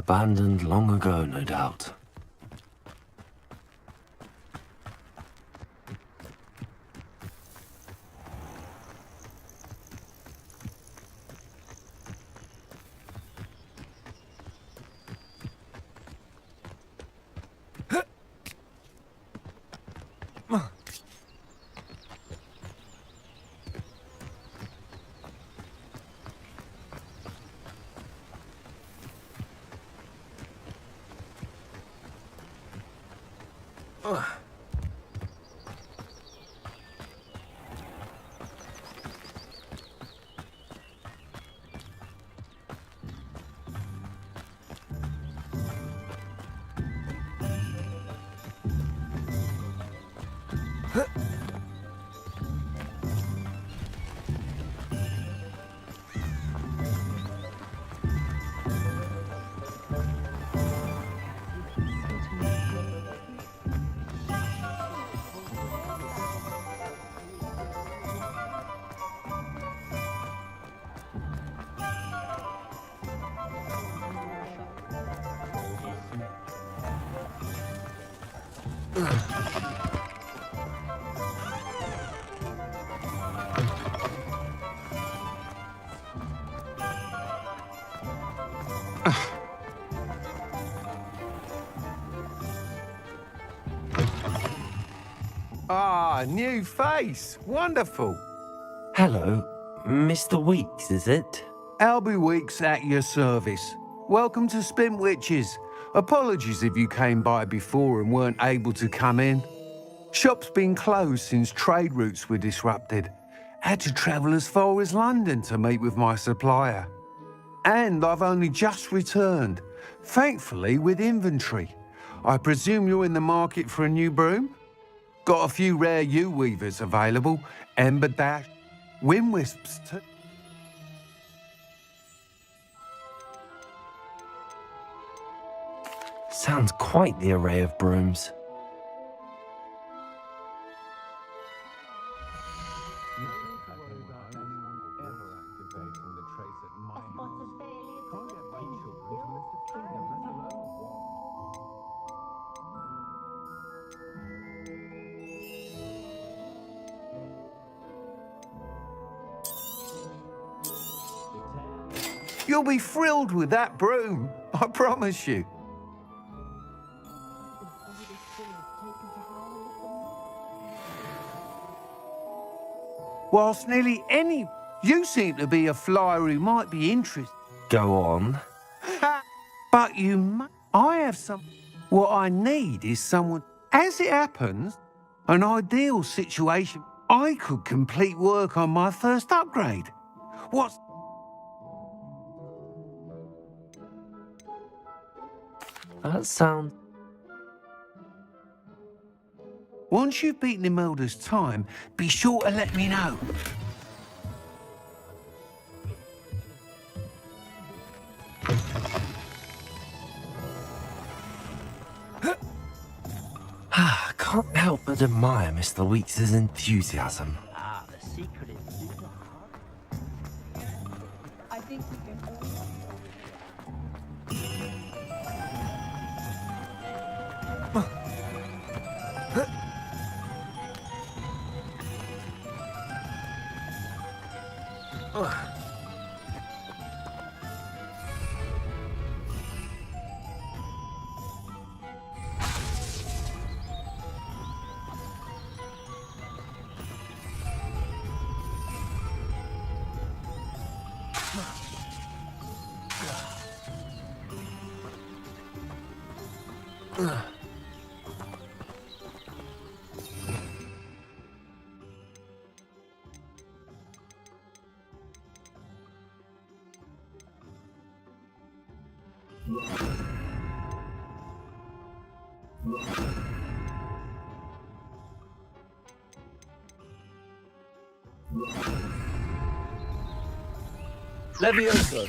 Abandoned long ago, no doubt. Ah, new face. Wonderful. Hello, Mr. Weeks, is it? Albie Weeks at your service. Welcome to Spin Witches. Apologies if you came by before and weren't able to come in. Shop's been closed since trade routes were disrupted. Had to travel as far as London to meet with my supplier. And I've only just returned, thankfully with inventory. I presume you're in the market for a new broom? Got a few rare U-weavers available, Ember Dash, Wind Wisps too. Sounds quite the array of brooms. You'll be thrilled with that broom, I promise you. Whilst nearly any... You seem to be a flyer who might be interested. Go on. But I have some... What I need is someone... As it happens, an ideal situation. I could complete work on my first upgrade. What's... That sounds... Once you've beaten Imelda's time, be sure to let me know. can't help but admire Mr. Weeks's enthusiasm. Ah, the secret is I think we can all. Levioso.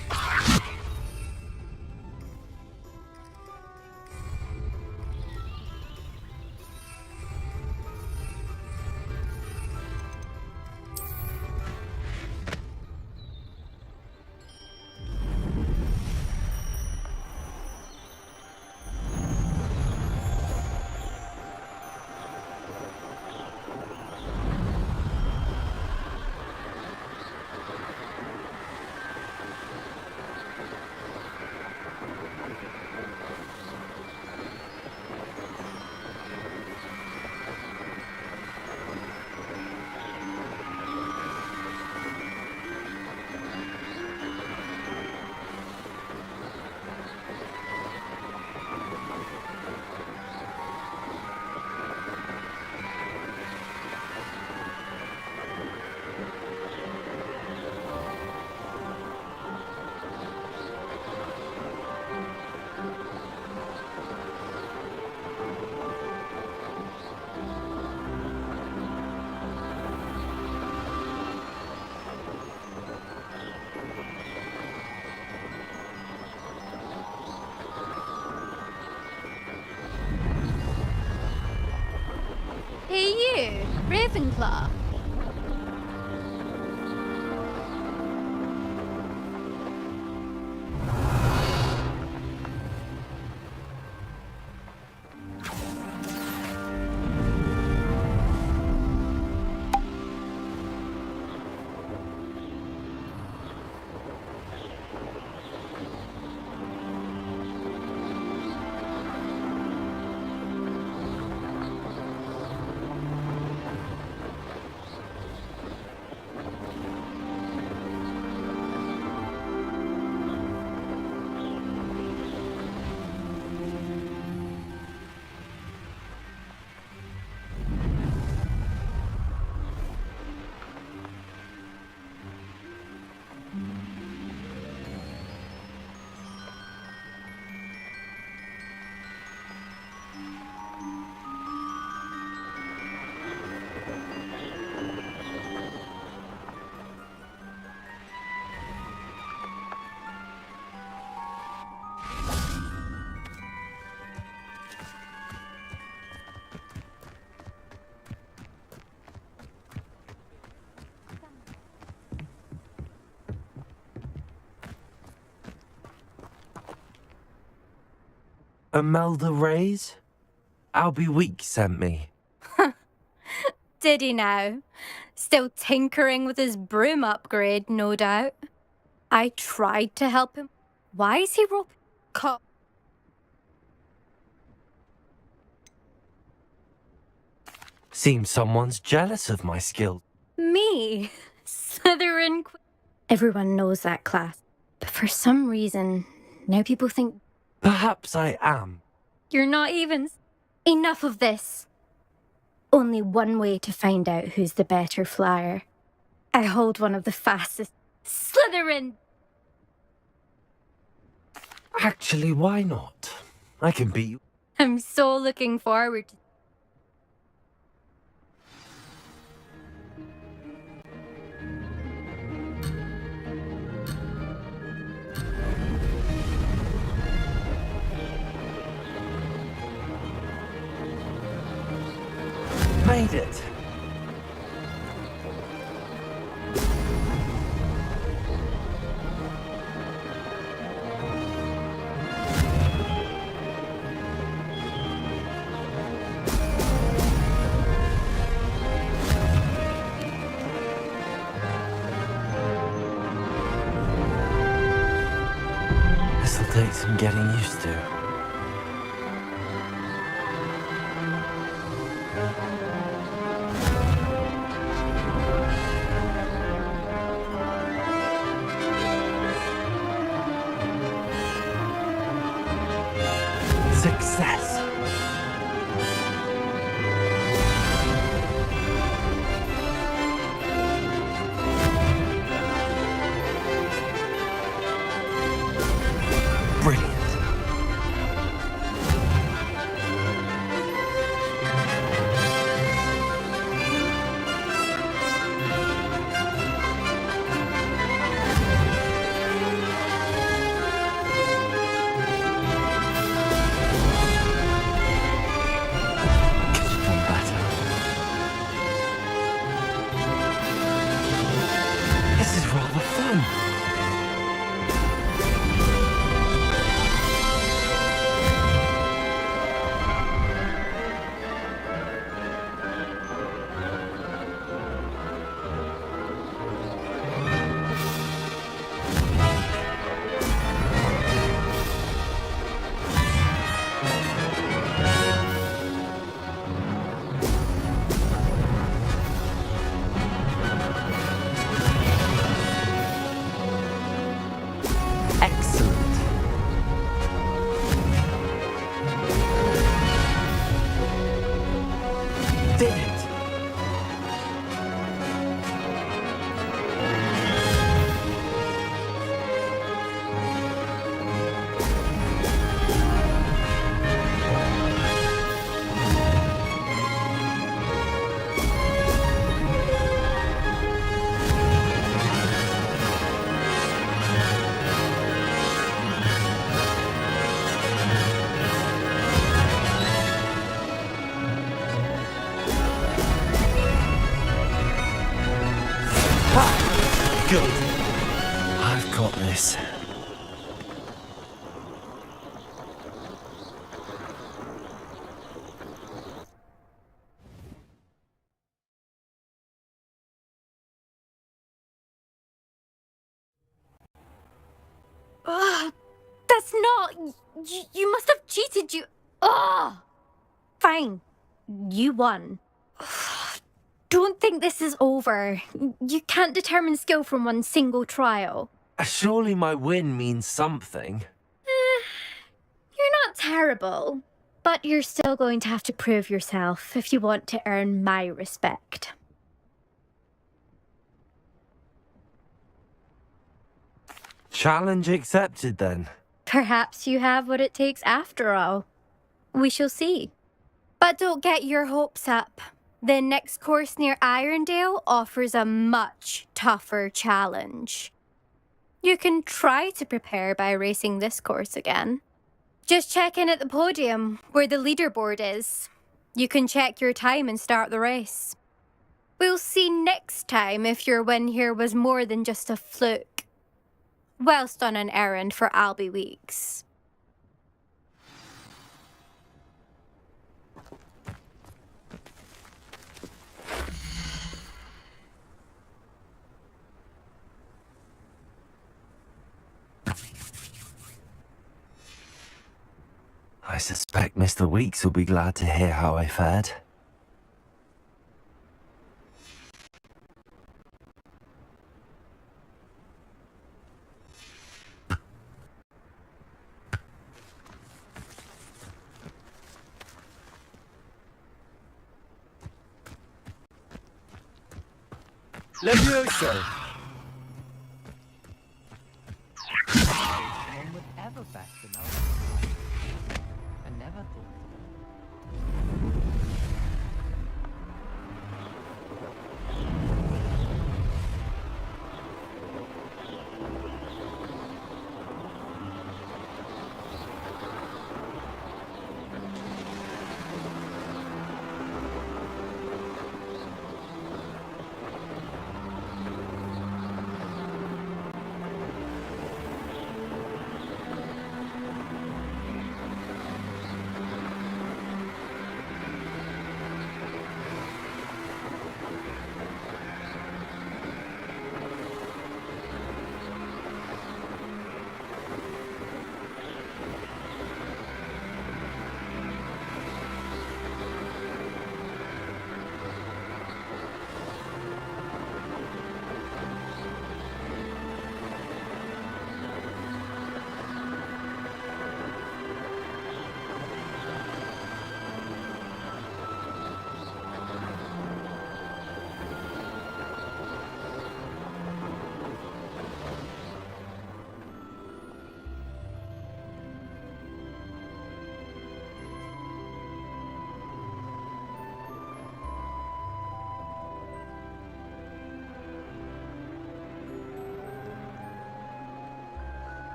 Hey you, Ravenclaw. Imelda Reyes? Albie Week sent me. Did he now? Still tinkering with his broom upgrade, no doubt. I tried to help him. Why is he roping? Seems someone's jealous of my skill. Me? Slytherin. Everyone knows that class. But for some reason, now people think Perhaps I am. you're not even. Enough of this. Only one way to find out who's the better flyer. I hold one of the fastest. Slytherin! Actually, why not? I can beat you. I'm so looking forward to. Made it. This'll take some getting used to. Success! Brilliant. Could you done better? This is rather fun. Excellent. Did it? Good. I've got this. Ugh, that's not. You must have cheated. Ugh. Fine. You won. Don't think this is over. You can't determine skill from one single trial. Surely my win means something. You're not terrible, but you're still going to have to prove yourself if you want to earn my respect. Challenge accepted then. Perhaps you have what it takes after all. We shall see. But don't get your hopes up. The next course near Irondale offers a much tougher challenge. You can try to prepare by racing this course again. Just check in at the podium, where the leaderboard is. You can check your time and start the race. We'll see next time if your win here was more than just a fluke. Whilst on an errand for Albie Weeks. I suspect Mr. Weeks will be glad to hear how I fared. Levioso! One would ever back another. I never thought.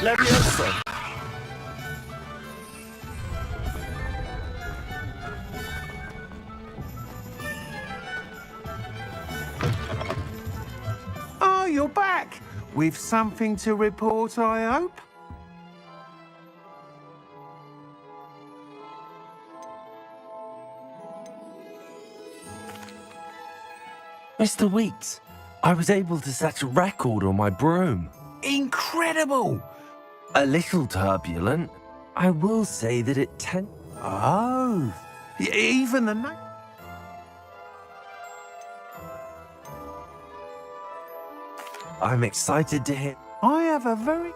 Levioso! Oh, you're back! With something to report, I hope? Mr. Weeks, I was able to set a record on my broom. Incredible! A little turbulent. I will say that it Oh, even the name. I'm excited to hear. I have a very...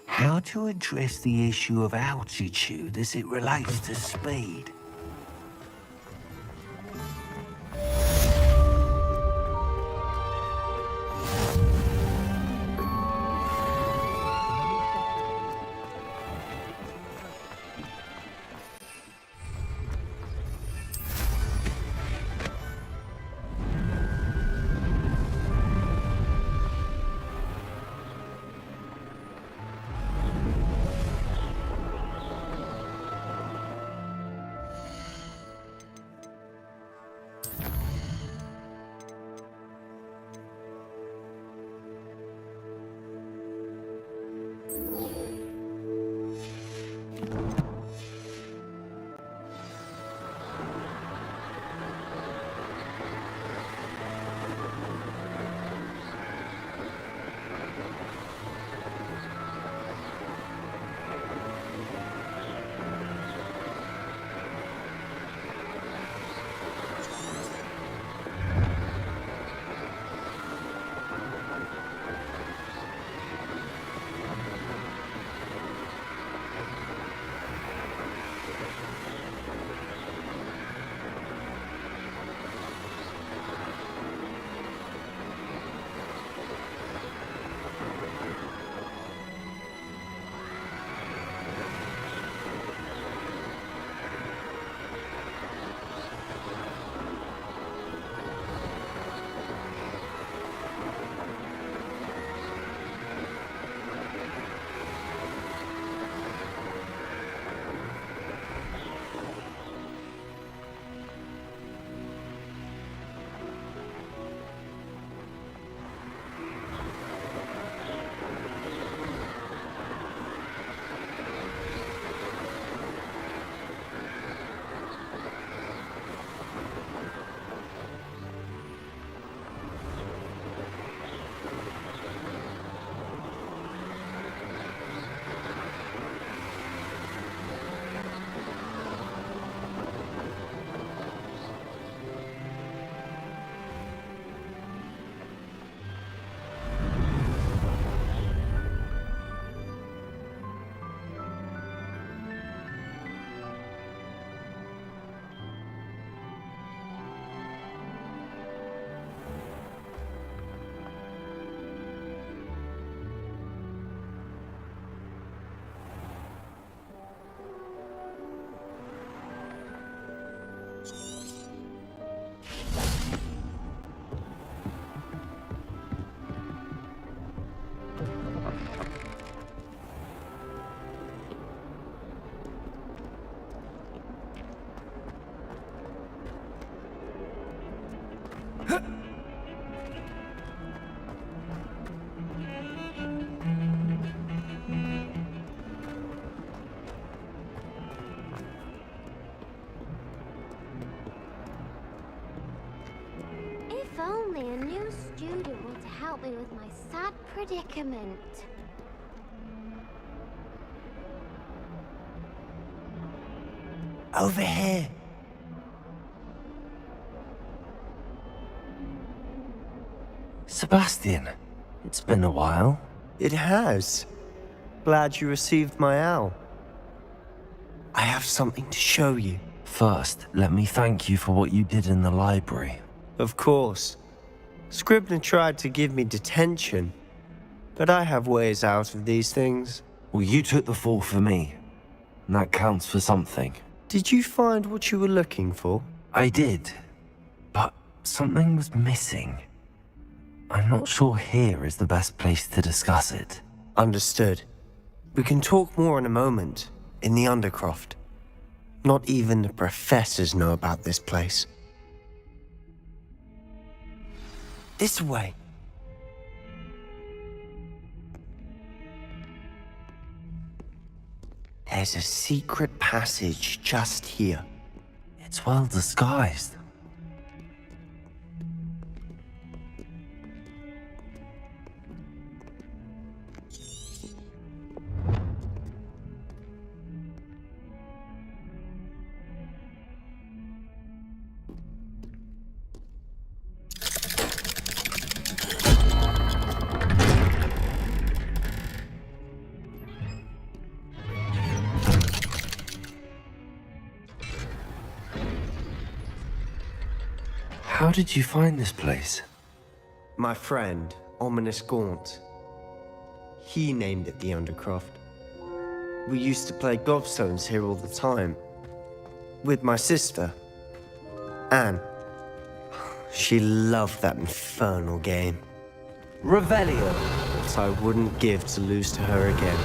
How to address the issue of altitude as it relates to speed? If only a new student were to help me with my sad predicament. Over here. Sebastian, it's been a while. It has. Glad you received my owl. I have something to show you. First, let me thank you for what you did in the library. Of course. Scribner tried to give me detention, but I have ways out of these things. Well, you took the fall for me, and that counts for something. Did you find what you were looking for? I did, but something was missing. I'm not sure here is the best place to discuss it. Understood. We can talk more in a moment, in the Undercroft. Not even the professors know about this place. This way. There's a secret passage just here. It's well disguised. How did you find this place? My friend, Ominous Gaunt. He named it the Undercroft. We used to play gobstones here all the time. With my sister, Anne. She loved that infernal game. Revelio. What I wouldn't give to lose to her again.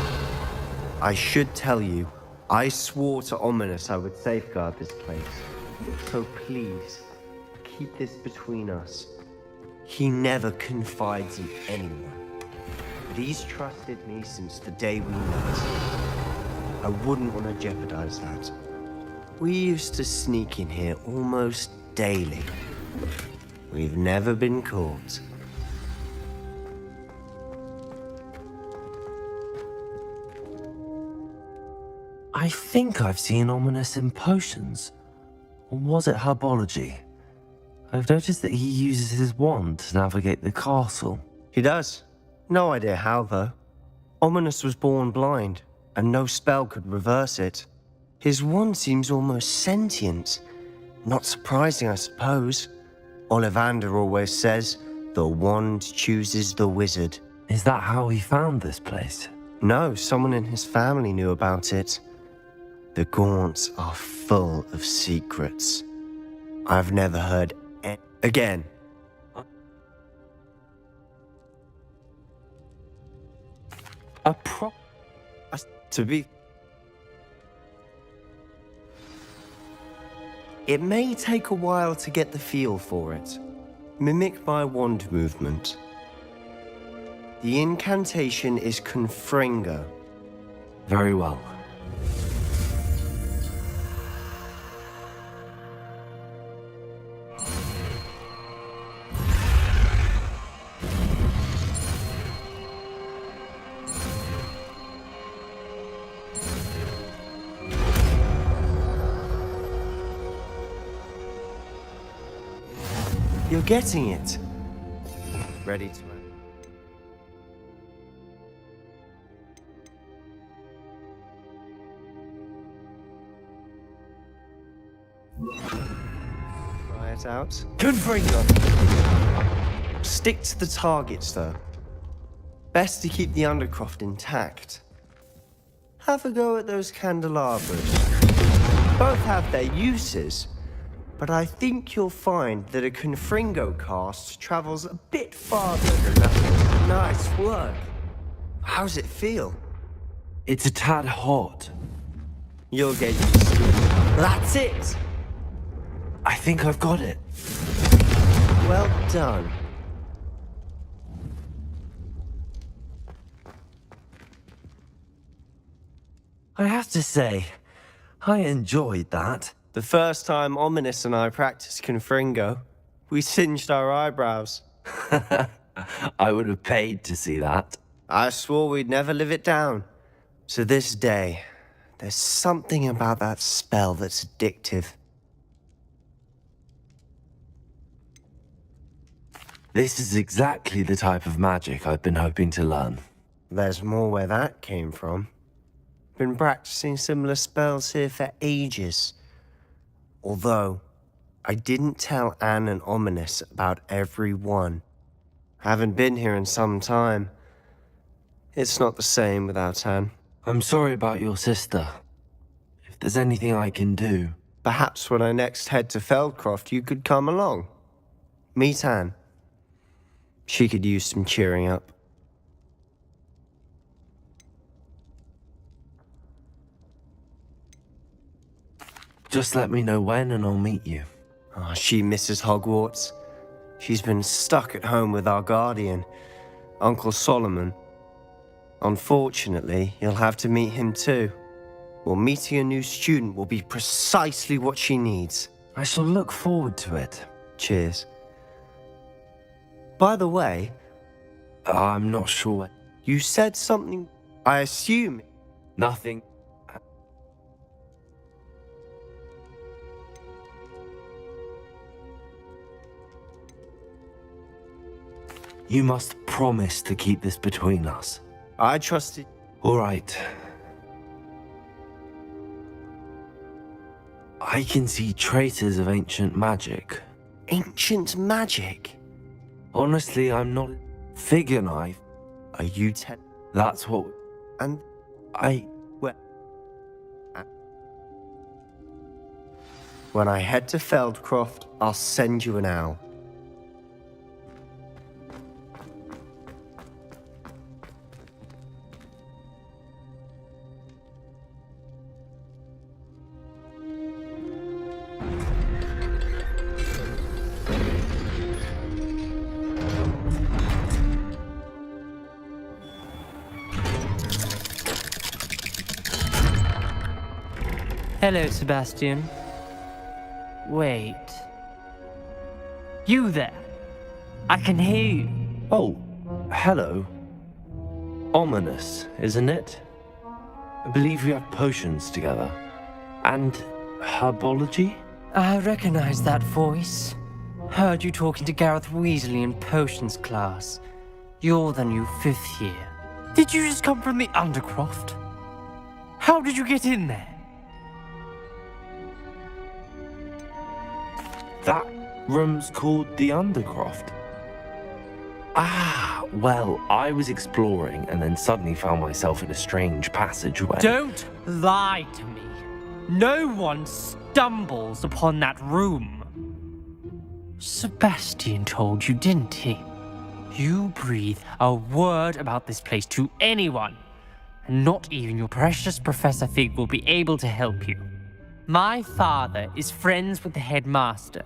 I should tell you, I swore to Ominous I would safeguard this place. So please, keep this between us. He never confides in anyone. But he's trusted me since the day we met. I wouldn't want to jeopardize that. We used to sneak in here almost daily. We've never been caught. I think I've seen Ominous in potions. Or was it herbology? I've noticed that he uses his wand to navigate the castle. He does. No idea how, though. Ominous was born blind, and no spell could reverse it. His wand seems almost sentient. Not surprising, I suppose. Ollivander always says, the wand chooses the wizard. Is that how he found this place? No, someone in his family knew about it. The Gaunts are full of secrets. I've never heard any. Again. To be. It may take a while to get the feel for it. Mimic my wand movement. The incantation is Confringo. Very well. You're getting it. Ready to end. Try it out. Confringo! Stick to the targets, though. Best to keep the Undercroft intact. Have a go at those candelabras. Both have their uses, but I think you'll find that a Confringo cast travels a bit farther than that. Nice work. How's it feel? It's a tad hot. You'll get used to it. That's it! I think I've got it. Well done. I have to say, I enjoyed that. The first time Ominous and I practiced Confringo, we singed our eyebrows. I would have paid to see that. I swore we'd never live it down. To this day, there's something about that spell that's addictive. This is exactly the type of magic I've been hoping to learn. There's more where that came from. Been practicing similar spells here for ages. Although, I didn't tell Anne and Ominous about every one. Haven't been here in some time. It's not the same without Anne. I'm sorry about your sister. If there's anything I can do... Perhaps when I next head to Feldcroft, you could come along. Meet Anne. She could use some cheering up. Just let me know when and I'll meet you. Oh, she misses Hogwarts. She's been stuck at home with our guardian, Uncle Solomon. Unfortunately, you'll have to meet him too. Well, meeting a new student will be precisely what she needs. I shall look forward to it. Cheers. By the way, I'm not sure. you said something, I assume. Nothing. You must promise to keep this between us. I trusted. All right. I can see traces of ancient magic. Ancient magic? Honestly, I'm not... Figure knife. Are you That's what... And Well... when I head to Feldcroft, I'll send you an owl. Hello, Sebastian. Wait. You there? I can hear you. Oh, hello. Ominous, isn't it? I believe we have potions together. And herbology? I recognize that voice. Heard you talking to Gareth Weasley in potions class. You're the new 5th year. Did you just come from the Undercroft? How did you get in there? That room's called the Undercroft. Ah, well, I was exploring and then suddenly found myself in a strange passageway. Don't lie to me. No one stumbles upon that room. Sebastian told you, didn't he? You breathe a word about this place to anyone, and not even your precious Professor Fig will be able to help you. My father is friends with the headmaster.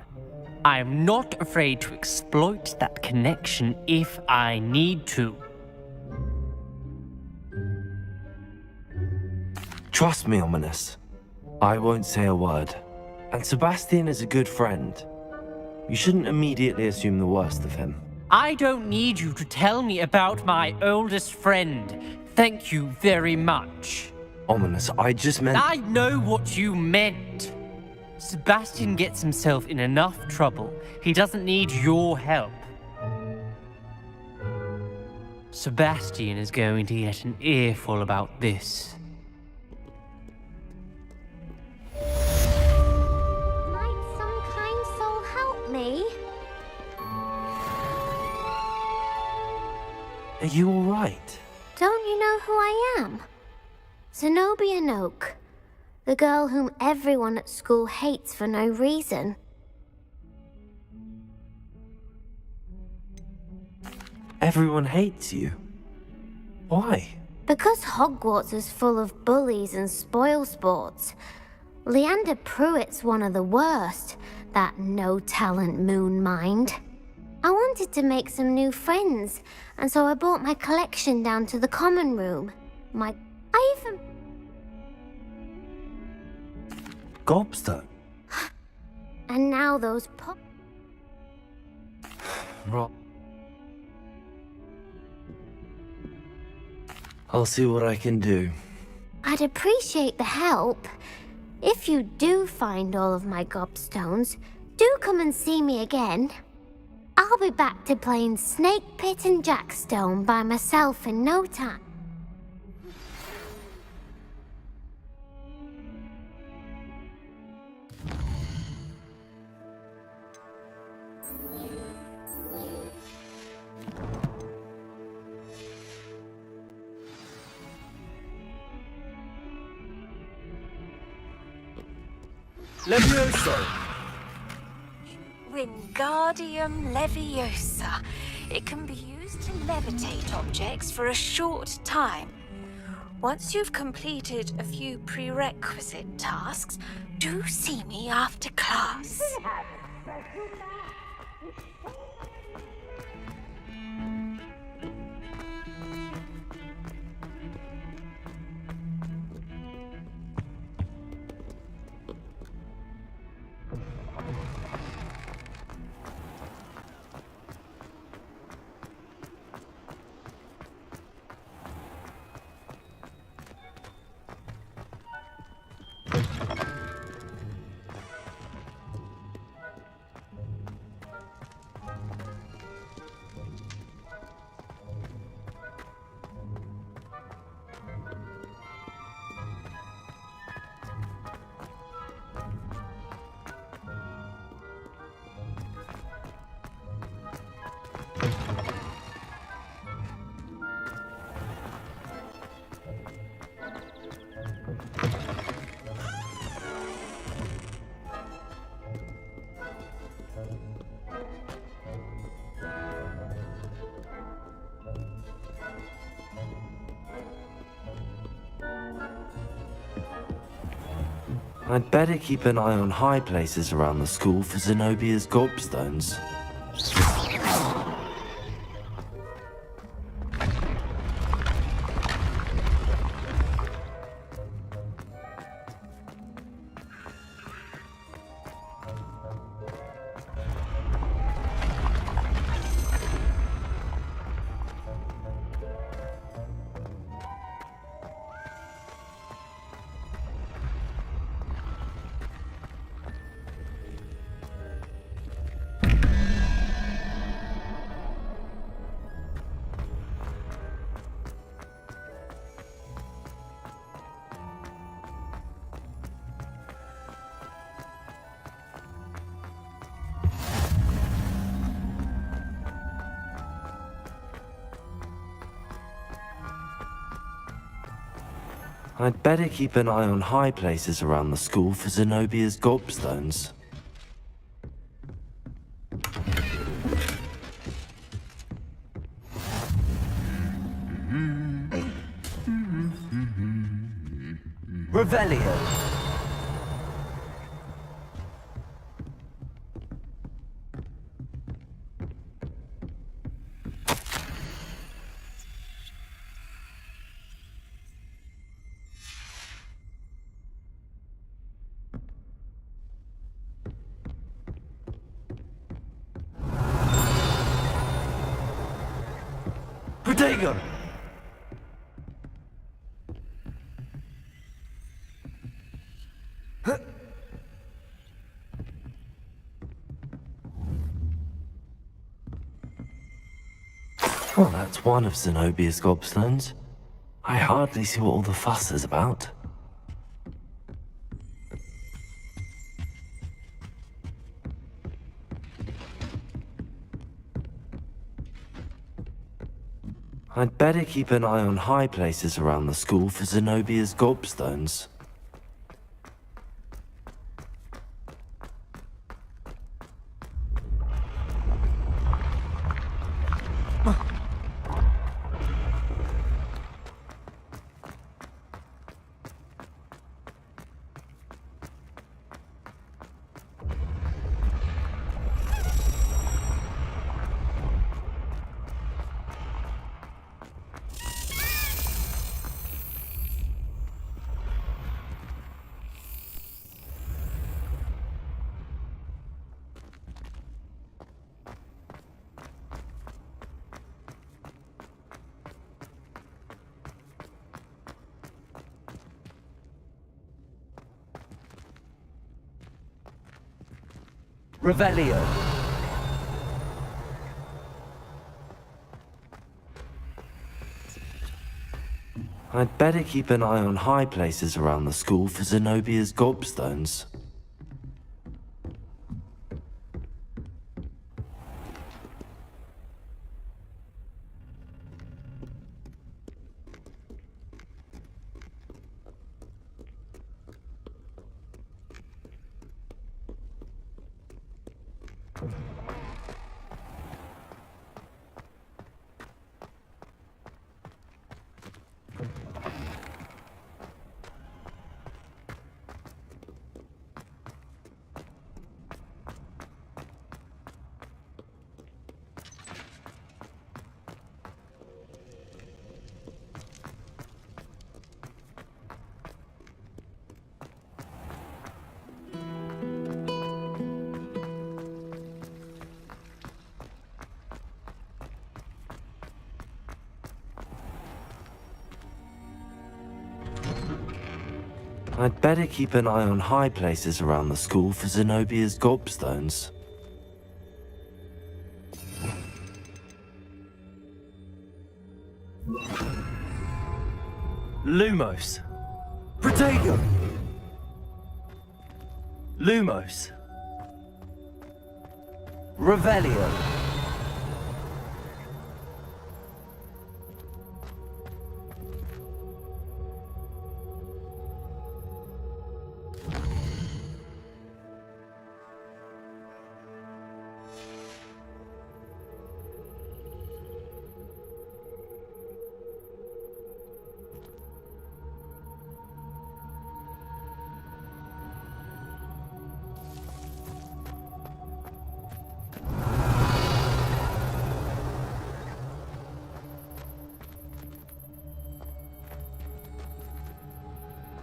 I am not afraid to exploit that connection if I need to. Trust me, Ominous. I won't say a word. And Sebastian is a good friend. You shouldn't immediately assume the worst of him. I don't need you to tell me about my oldest friend. Thank you very much. Ominous, I just meant... I know what you meant. Sebastian gets himself in enough trouble. He doesn't need your help. Sebastian is going to get an earful about this. Might some kind soul help me? Are you all right? Don't you know who I am? Zenobia Noak. The girl whom everyone at school hates for no reason. Everyone hates you. Why? Because Hogwarts is full of bullies and spoilsports. Leander Pruitt's one of the worst, that no-talent moon mind. I wanted to make some new friends, and so I brought my collection down to the common room. I even... Gobstone? And now those Right. I'll see what I can do. I'd appreciate the help. If you do find all of my gobstones, do come and see me again. I'll be back to playing Snake Pit and Jackstone by myself in no time. Levioso! Wingardium Leviosa. It can be used to levitate objects for a short time. Once you've completed a few prerequisite tasks, do see me after class. I'd better keep an eye on high places around the school for Zenobia's gobstones. I'd better keep an eye on high places around the school for Zenobia's gobstones. Revelio. Protego! Well, that's one of Zenobia's gobstones. I hardly see what all the fuss is about. I'd better keep an eye on high places around the school for Zenobia's gobstones. Revelio. I'd better keep an eye on high places around the school for Zenobia's gobstones. I'd better keep an eye on high places around the school for Zenobia's gobstones. Lumos. Protego! Lumos. Revelio.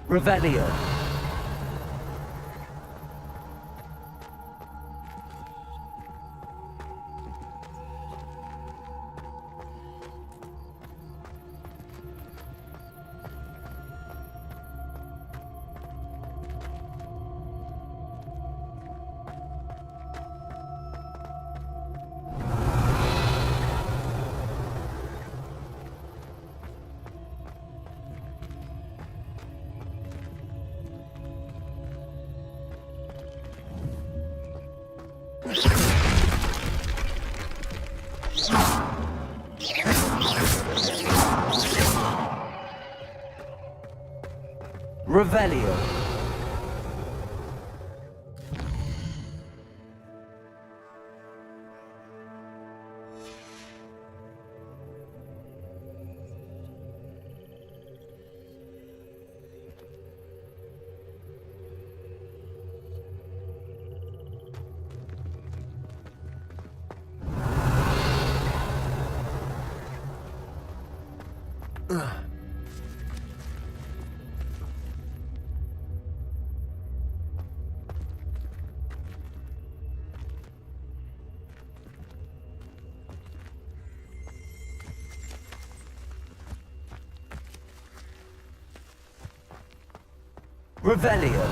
Revelio. Revelio. Revelio.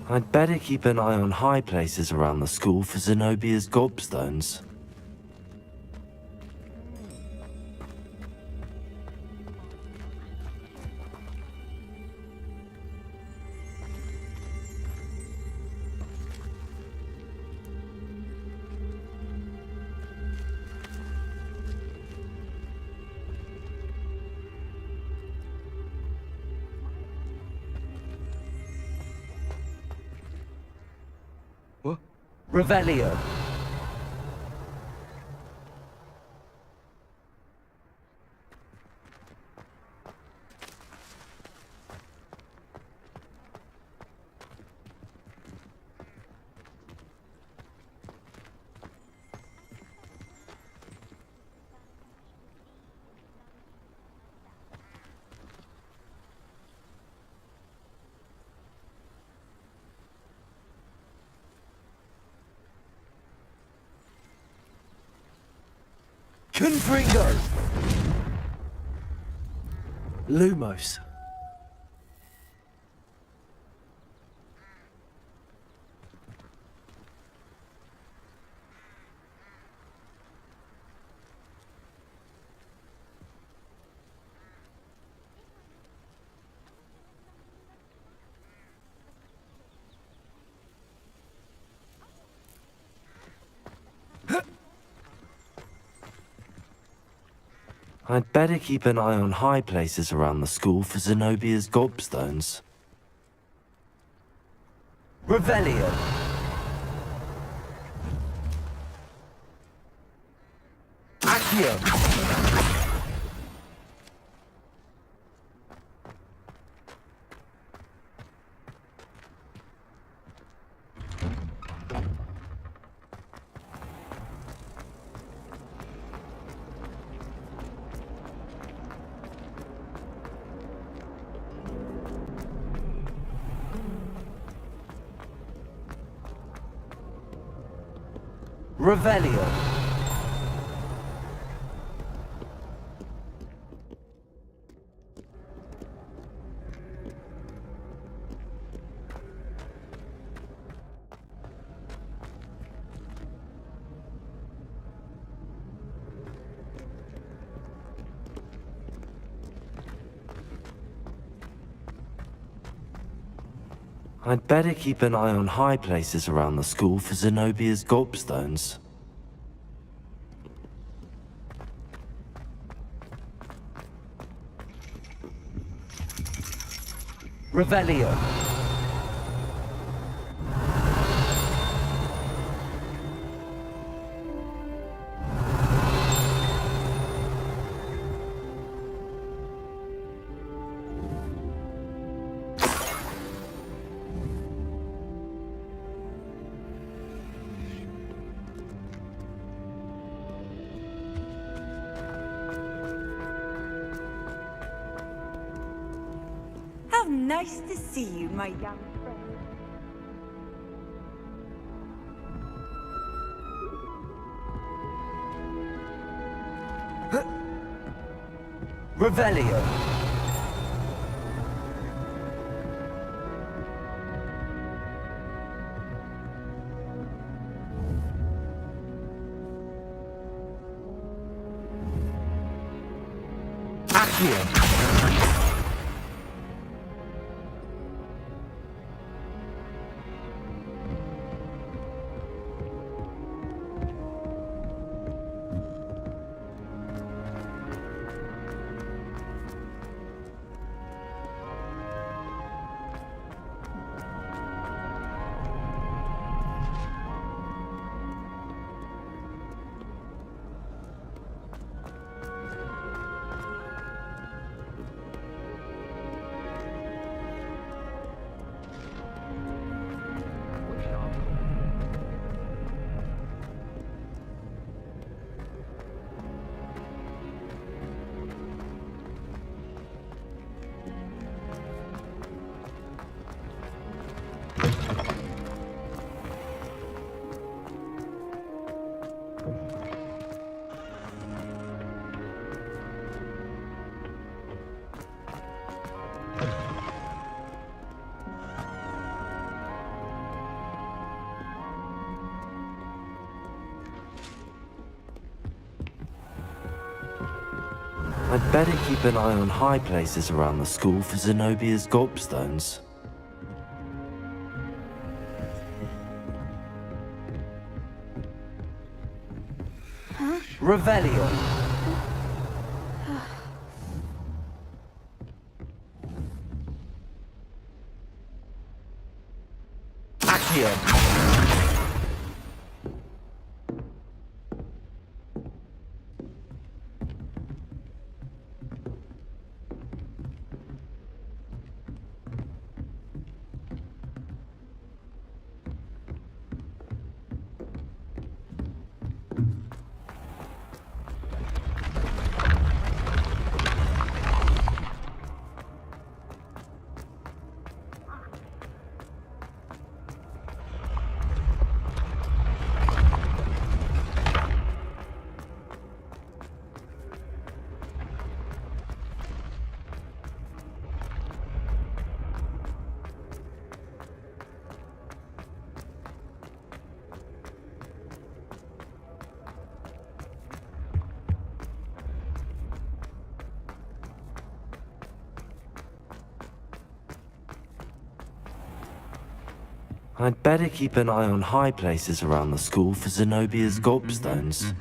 I'd better keep an eye on high places around the school for Zenobia's gobstones. Revelio. Confringo. Lumos. I'd better keep an eye on high places around the school for Zenobia's gobstones. Revelio. Accio. Revelio. I'd better keep an eye on high places around the school for Zenobia's gobstones. Revelio. How nice to see you, my young friend. Revelio. Accio. I'd better keep an eye on high places around the school for Zenobia's gobstones. Revelio. Accio. I'd better keep an eye on high places around the school for Zenobia's gobstones.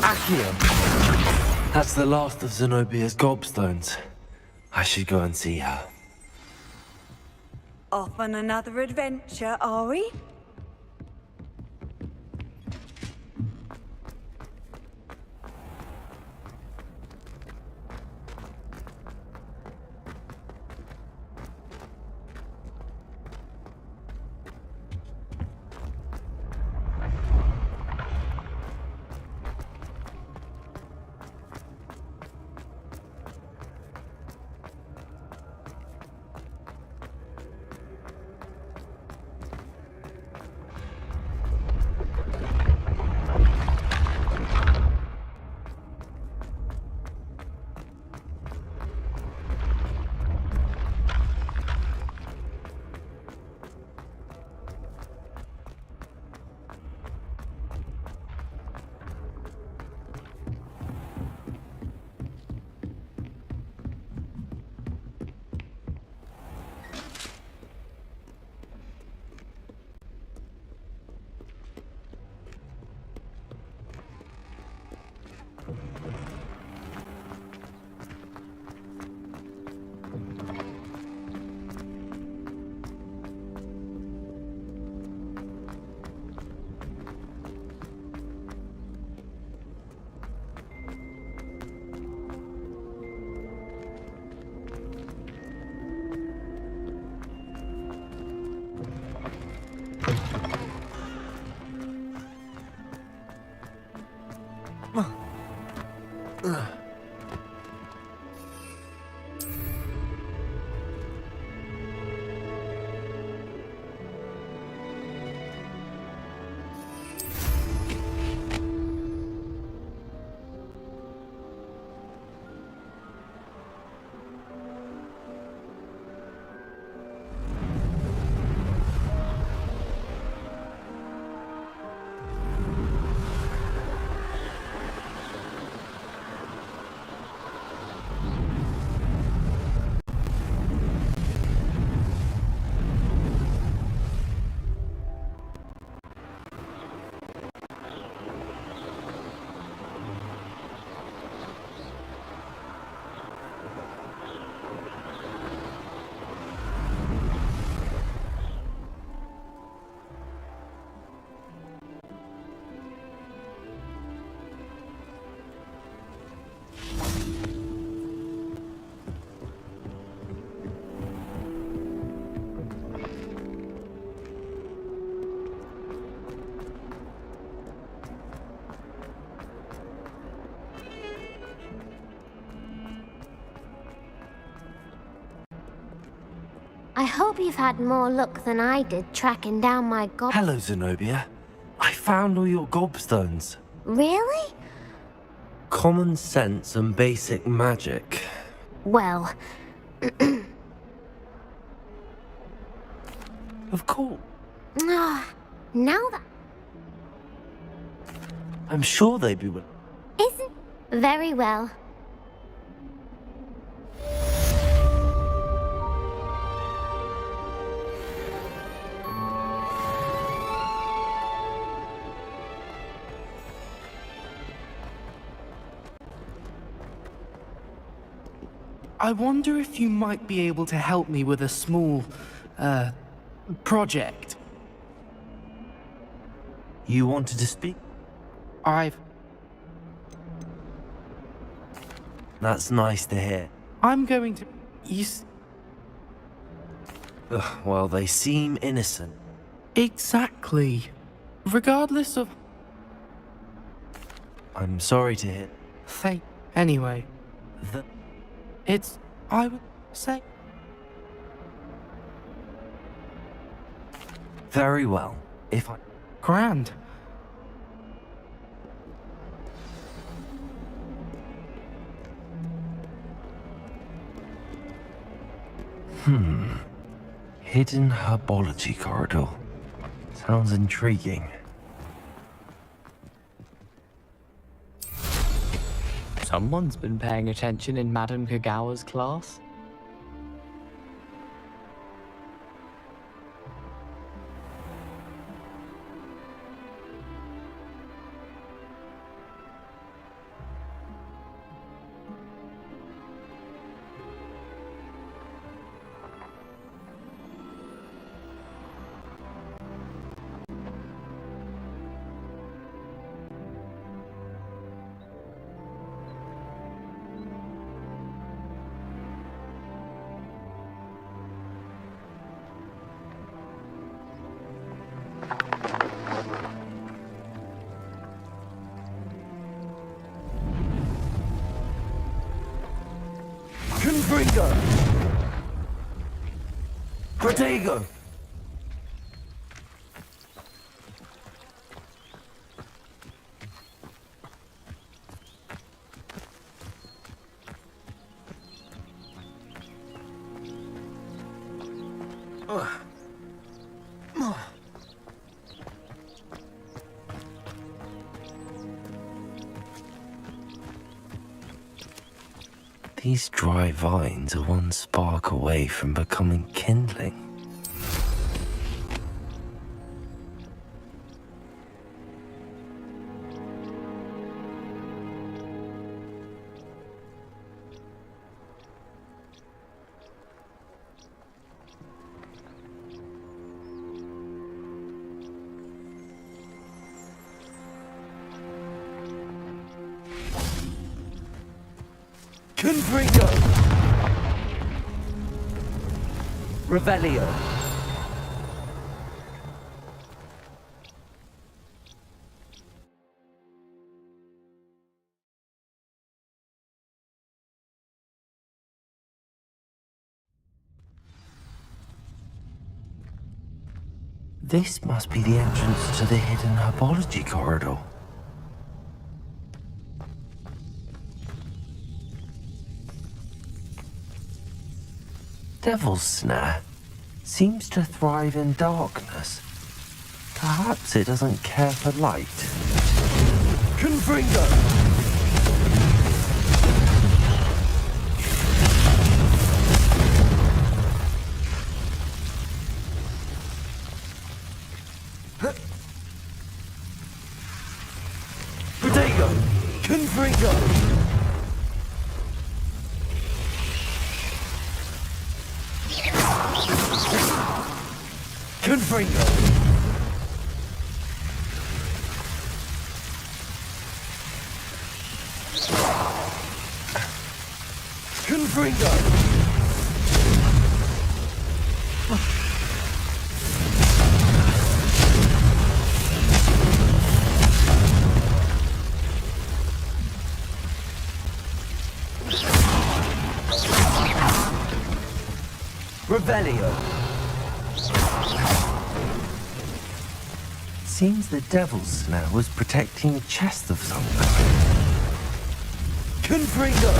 Accio. That's the last of Zenobia's gobstones. I should go and see her. Off on another adventure, are we? I hope you've had more luck than I did tracking down my gob. Hello, Zenobia. I found all your gobstones. Really? Common sense and basic magic. Well, Of course. now that I'm sure they'd be willing. isn't very well. I wonder if you might be able to help me with a small, project. You wanted to speak? That's nice to hear. I'm going to... Well, they seem innocent. Exactly. Regardless of... I'm sorry to hear. Anyway, The... I would say... Very well. If I... Grand. Hidden herbology corridor. Sounds intriguing. Someone's been paying attention in Madame Kagawa's class. Confringo! Protego! These dry vines are one spark away from becoming kindling. Confringo! Revelio. This must be the entrance to the hidden herbology corridor. Devil's Snare seems to thrive in darkness. Perhaps it doesn't care for light. Confringo! Protego! Confringo! Confringo! Confringo! Revelio! seems the devil's snare was protecting a chest of some kind. Confringo!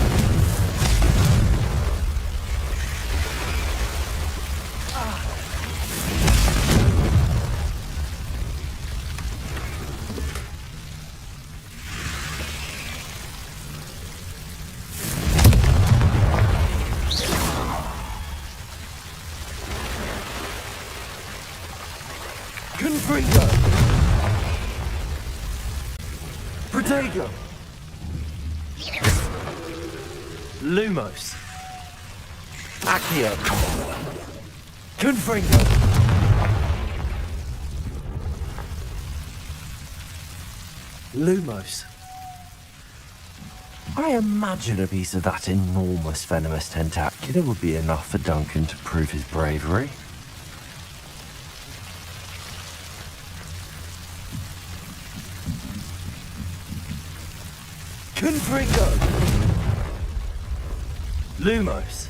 Confringo! Protego! Lumos. Accio. Confringo! Lumos. I imagine a piece of that enormous venomous tentacular would be enough for Duncan to prove his bravery. Confringo! Lumos.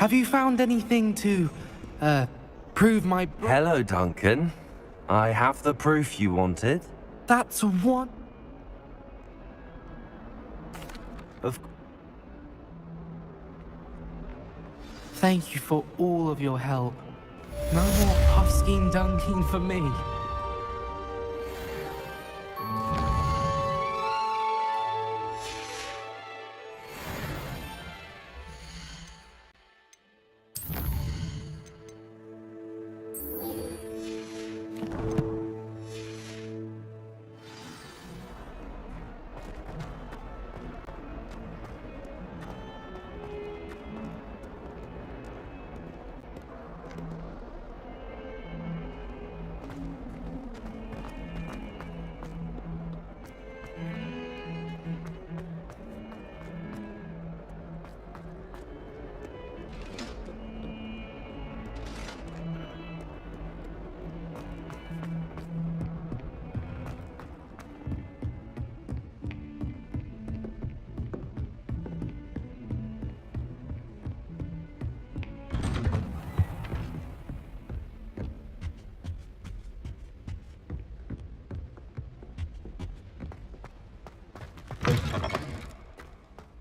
Have you found anything to, prove my... Hello, Duncan. I have the proof you wanted. That's one... Of Thank you for all of your help. No more puffskein dunking for me.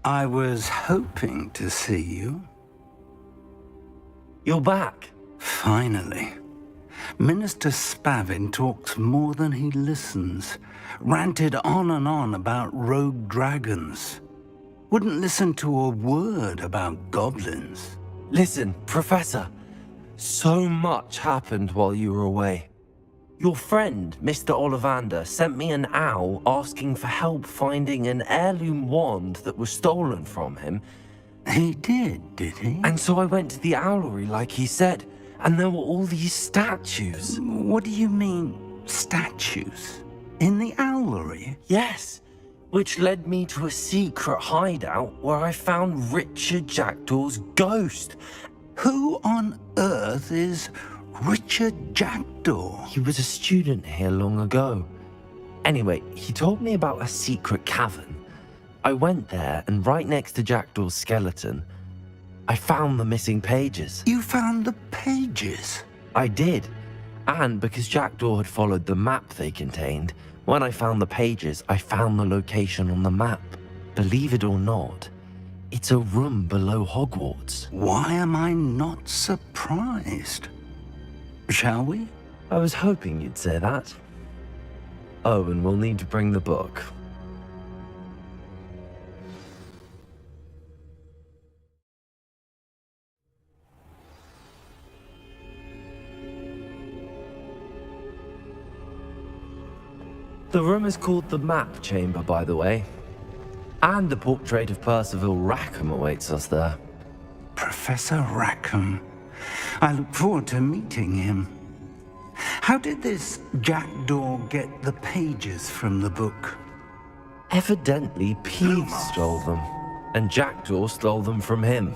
I was hoping to see you. You're back. Finally. Minister Spavin talks more than he listens. Ranted on and on about rogue dragons. Wouldn't listen to a word about goblins. Listen, Professor. So much happened while you were away. Your friend, Mr. Ollivander, sent me an owl asking for help finding an heirloom wand that was stolen from him. He did he? And so I went to the owlery like he said, and there were all these statues. What do you mean, statues? In the owlery? Yes, which led me to a secret hideout where I found Richard Jackdaw's ghost. Who on earth is Richard Jackdaw. He was a student here long ago. Anyway, he told me about a secret cavern. I went there, and right next to Jackdaw's skeleton, I found the missing pages. You found the pages? I did. And because Jackdaw had followed the map they contained, when I found the pages, I found the location on the map. Believe it or not, it's a room below Hogwarts. Why am I not surprised? Shall we? I was hoping you'd say that. Oh, and we'll need to bring the book. The room is called the Map Chamber, by the way. And the portrait of Percival Rackham awaits us there. Professor Rackham. I look forward to meeting him. How did this Jackdaw get the pages from the book? Evidently, Peeves stole them, and Jackdaw stole them from him.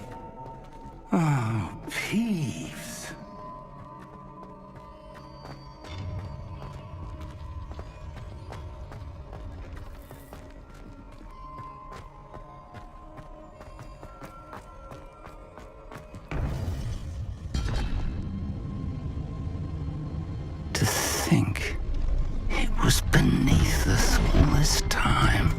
Oh, Peeves. To think it was beneath us all this time.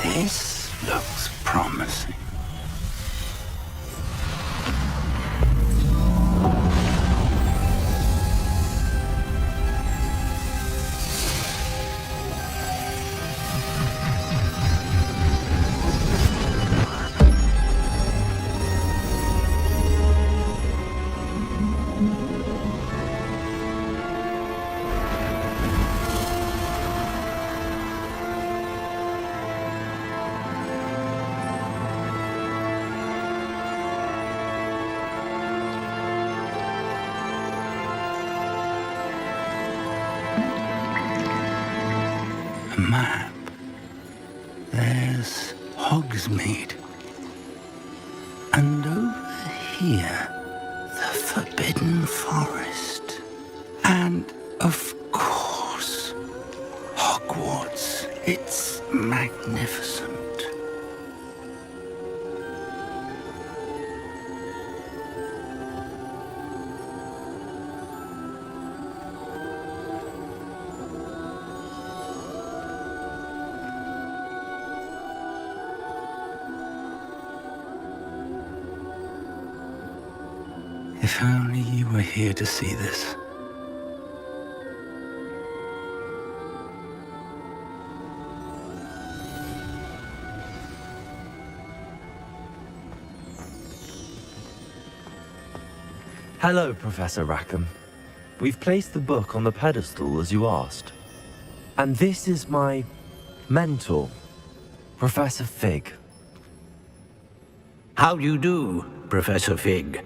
This looks promising. Map. There's Hogsmeade. And over here, the Forbidden Forest. And, of course, Hogwarts. It's magnificent. If only you were here to see this. Hello, Professor Rackham. We've placed the book on the pedestal as you asked. And this is my mentor, Professor Fig. How do you do, Professor Fig?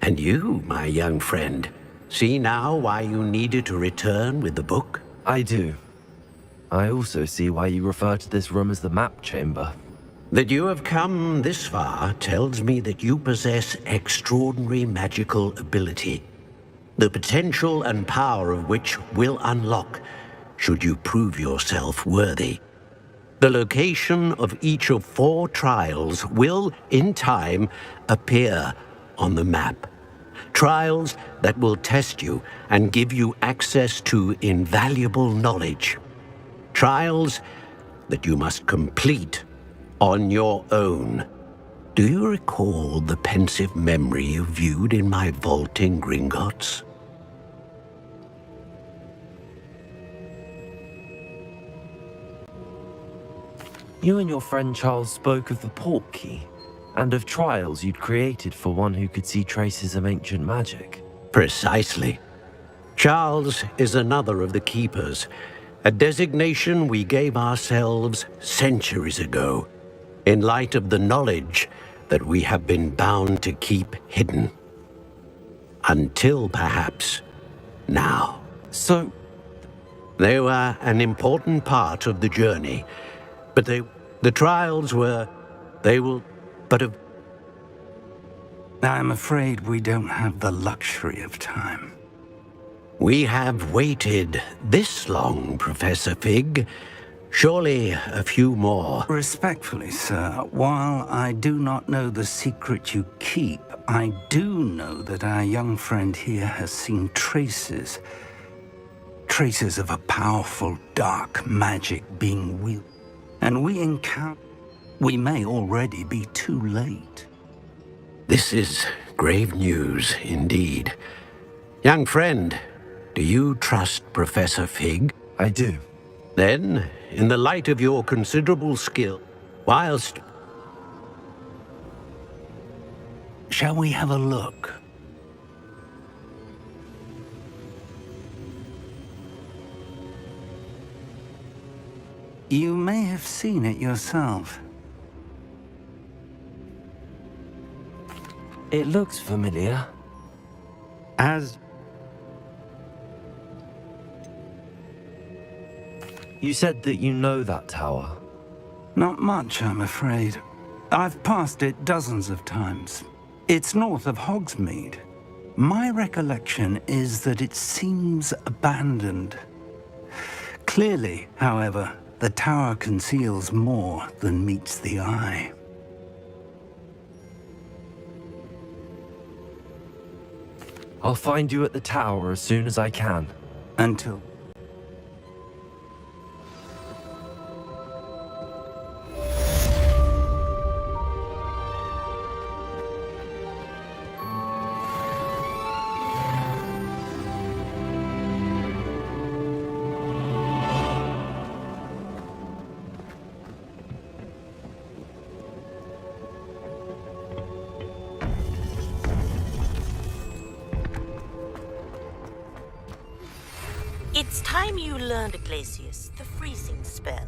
And you, my young friend, see now why you needed to return with the book? I do. I also see why you refer to this room as the Map Chamber. That you have come this far tells me that you possess extraordinary magical ability, the potential and power of which will unlock should you prove yourself worthy. The location of each of 4 trials will, in time, appear on the map. Trials that will test you and give you access to invaluable knowledge. Trials that you must complete on your own. Do you recall the pensive memory you viewed in my vault in Gringotts? You and your friend Charles spoke of the port key, and of trials you'd created for one who could see traces of ancient magic. Precisely. Charles is another of the Keepers, a designation we gave ourselves centuries ago, in light of the knowledge that we have been bound to keep hidden. Until, perhaps, now. So, they were an important part of the journey, but the trials they will, but of... I'm afraid we don't have the luxury of time. We have waited this long, Professor Fig. Surely a few more. Respectfully, sir, while I do not know the secret you keep, I do know that our young friend here has seen traces of a powerful dark magic being wielded. And we may already be too late. This is grave news indeed. Young friend, do you trust Professor Fig? I do. Then, in the light of your considerable skill, whilst... Shall we have a look? You may have seen it yourself. It looks familiar. You said that you know that tower. Not much, I'm afraid. I've passed it dozens of times. It's north of Hogsmeade. My recollection is that it seems abandoned. Clearly, however, the tower conceals more than meets the eye. I'll find you at the tower as soon as I can. Until... It's time you learned, Glacius, the freezing spell.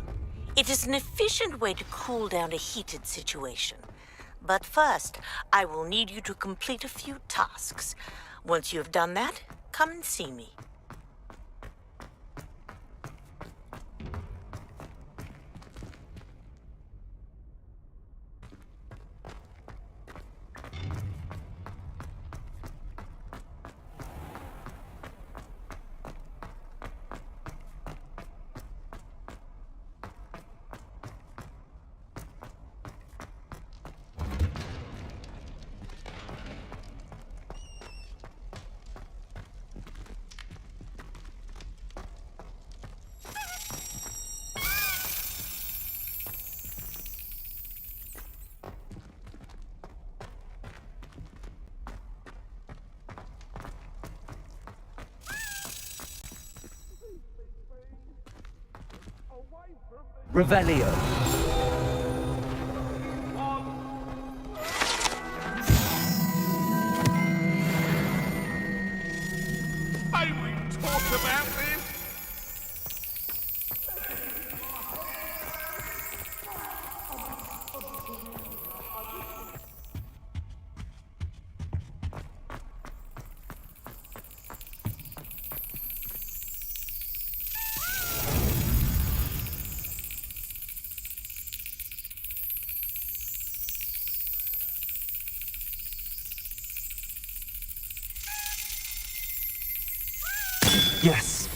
It is an efficient way to cool down a heated situation. But first, I will need you to complete a few tasks. Once you have done that, come and see me. Revelio. May we talk about this? Yes.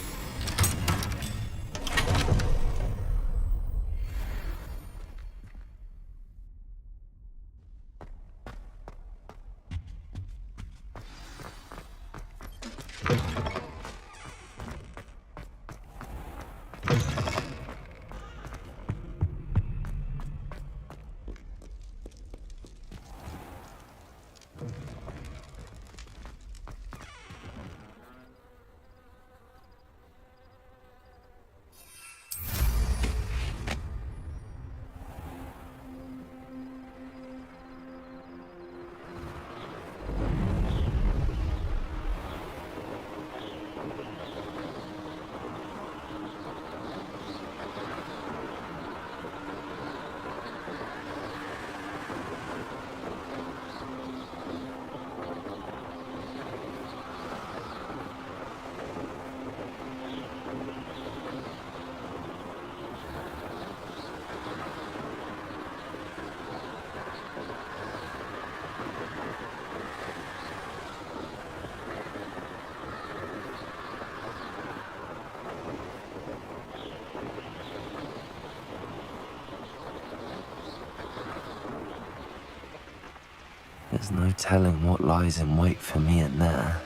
There's no telling what lies in wait for me in there.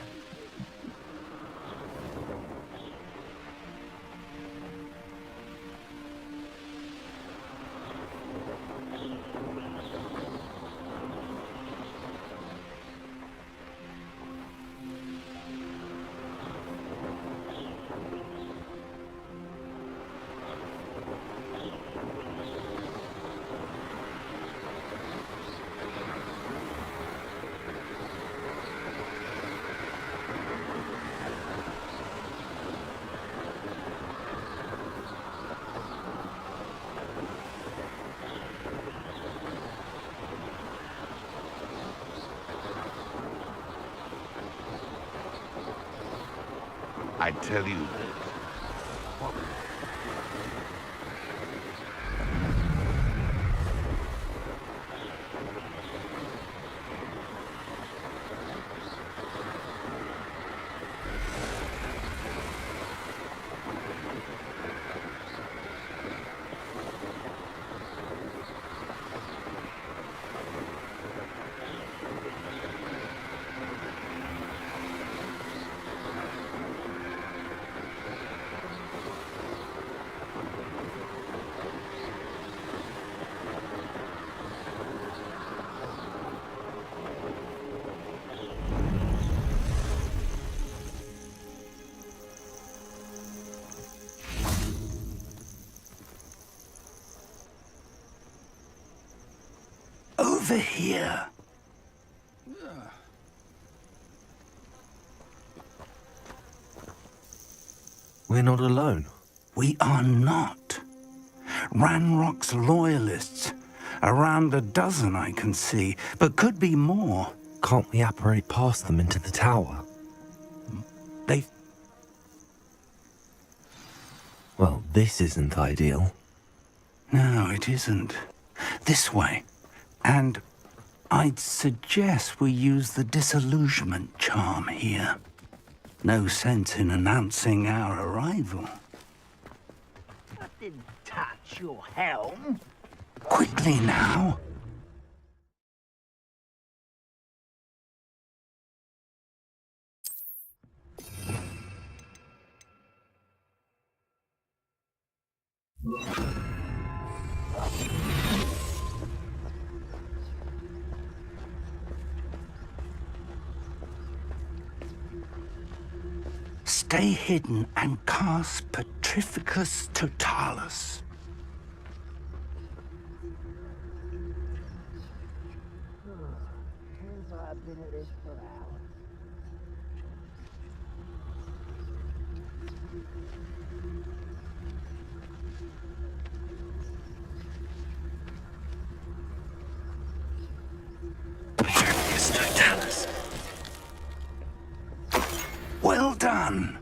I tell you, Over here. We're not alone. We are not. Ranrock's loyalists. Around a dozen I can see, but could be more. Can't we apparate past them into the tower? They... Well, this isn't ideal. No, it isn't. This way. And I'd suggest we use the disillusionment charm here. No sense in announcing our arrival. I didn't touch your helm. Quickly now. Stay hidden and cast Petrificus Totalis. I've been at this for hours. Petrificus Totalis. Well done.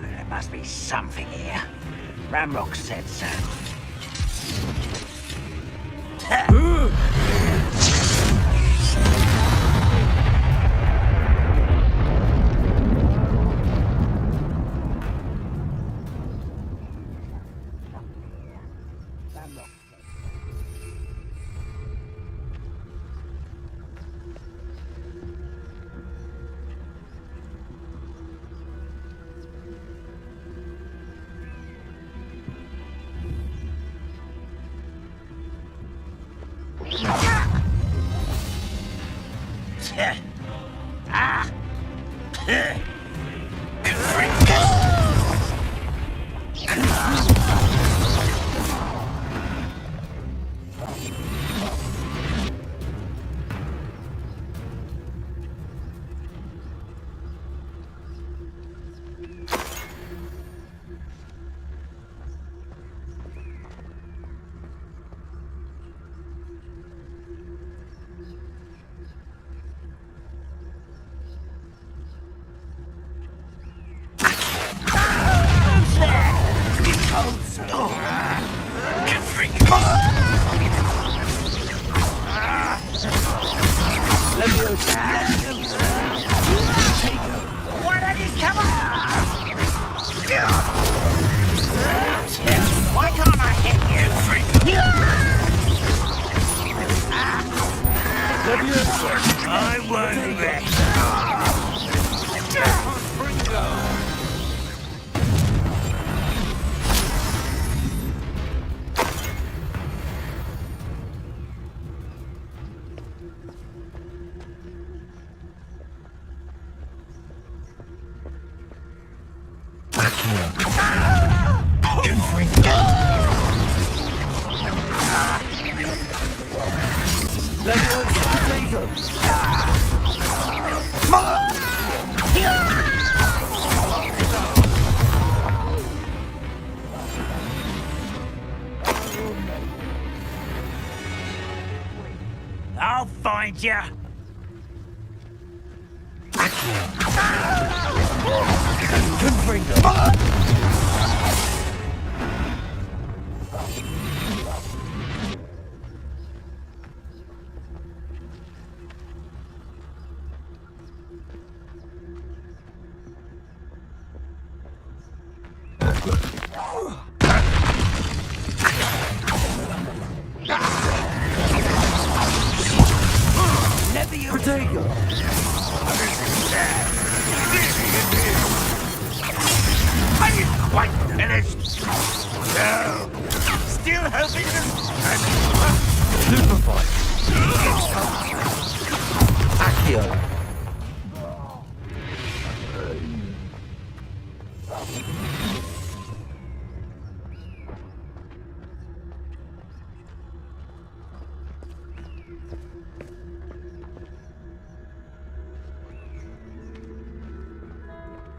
There must be something here. Ramrock said so. Why don't you come on? Why can't I hit you? I won't let. I'll find you. I didn't quite finish. No. Still hoping Accio.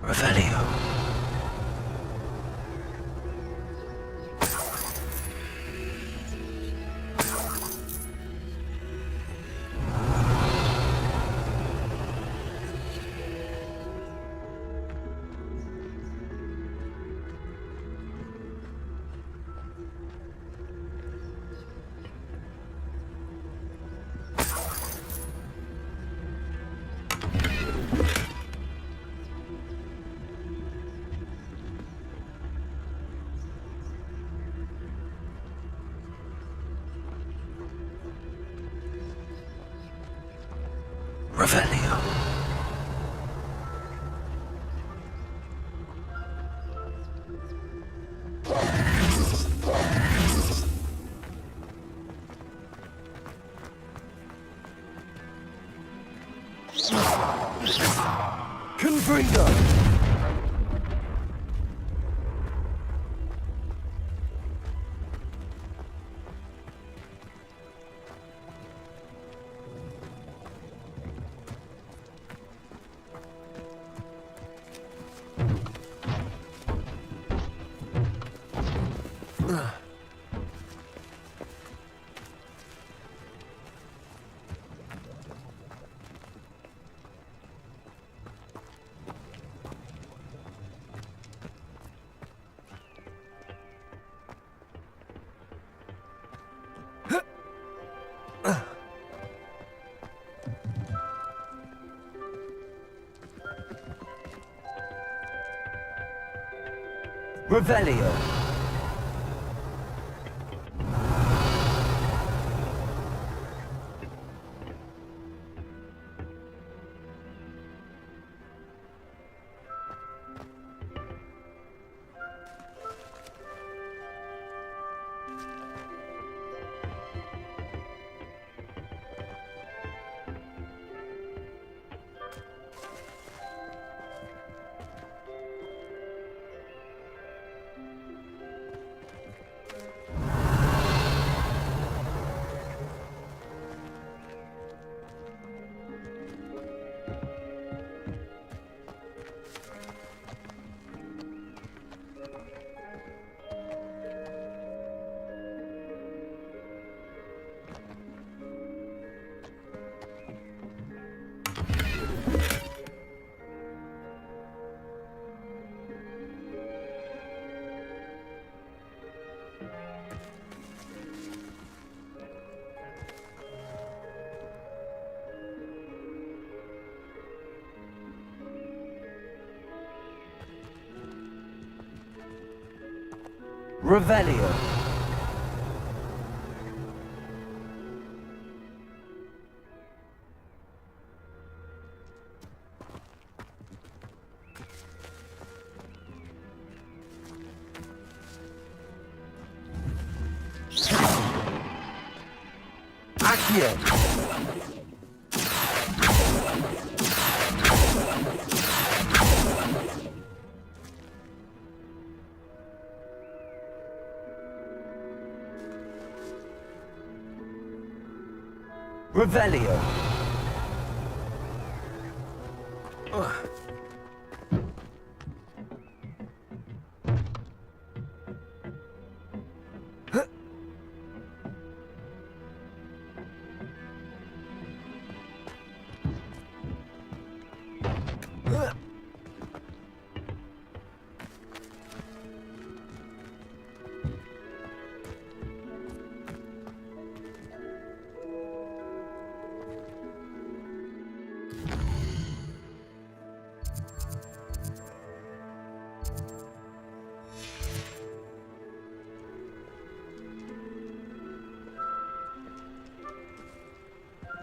Revelio. Revelio. Confringo. Revelio. Revelio. Accio. Revelio.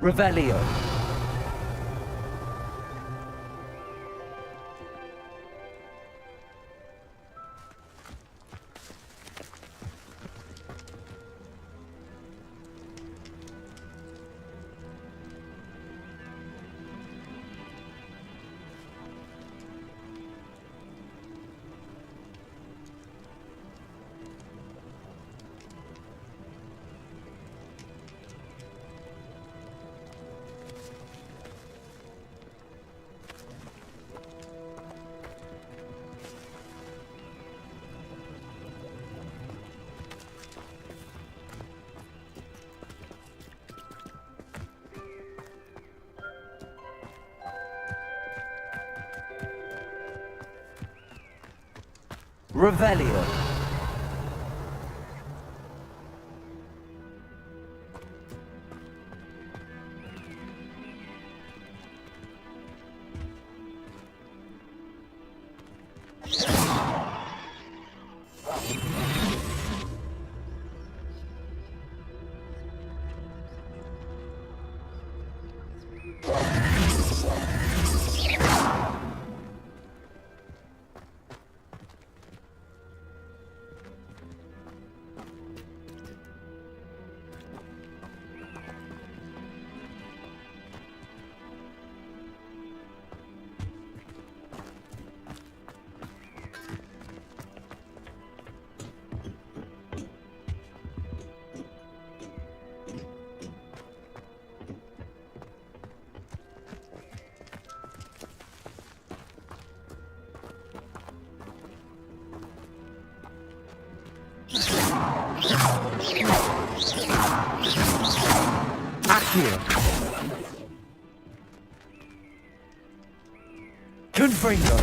Revelio. Revelio. Accio. Confringo.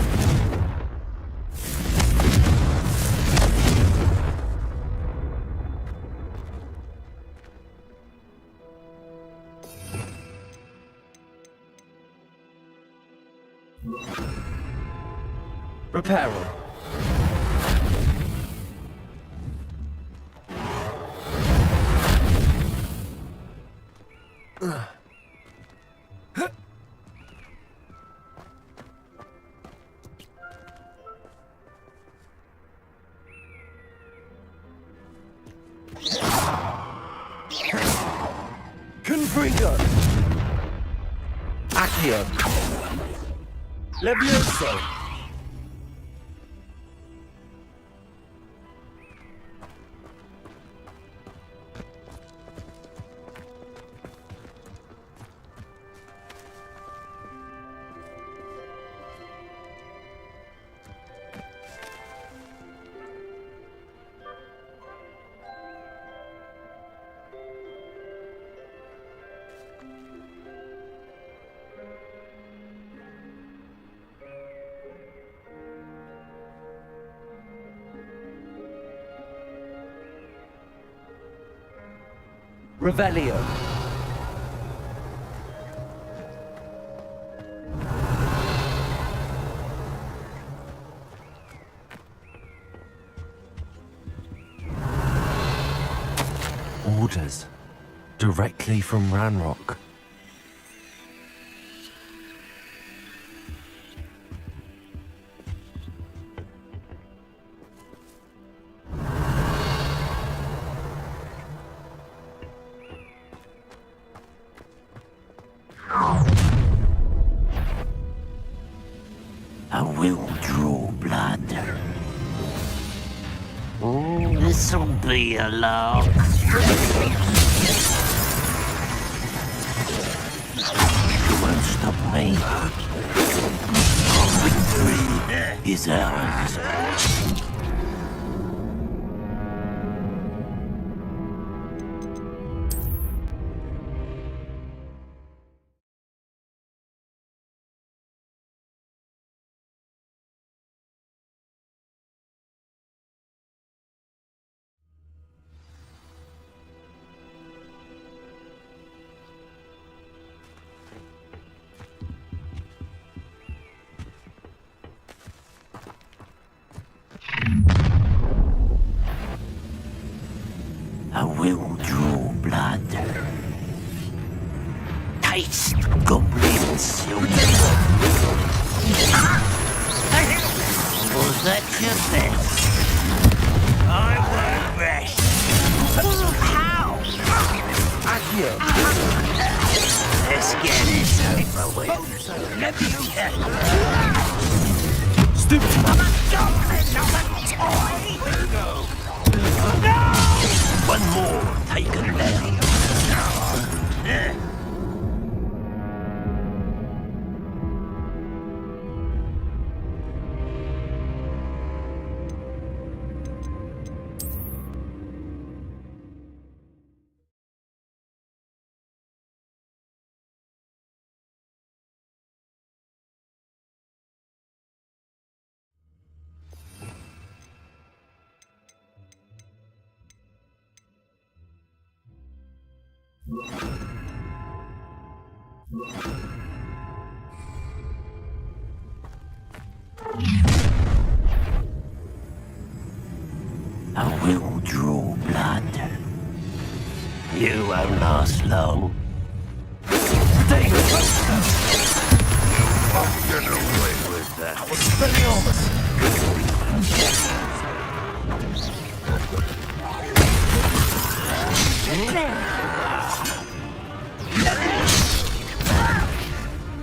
Reparo. Confringo. Accio. Levioso. Revelio. orders, directly from Ranrock. I will draw blood. This'll be a lark. You won't stop me. Victory is ours. I will draw blood. Taste goblin silver. Was that your best? I won't rest. How? Let's get it over with. Let me get stupid. I'm a goblin, not a toy. No! One more taken down. I will draw blood. You won't last long. Take it! I'll get away with that. I was spelling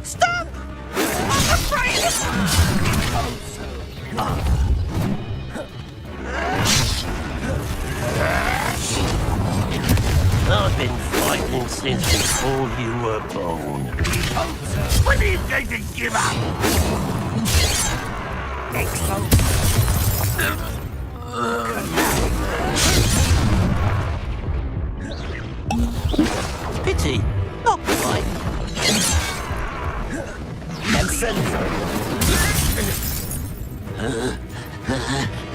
Stop! I'm afraid! I've been fighting since before you were born. When are you going to give up? Pity, not quite.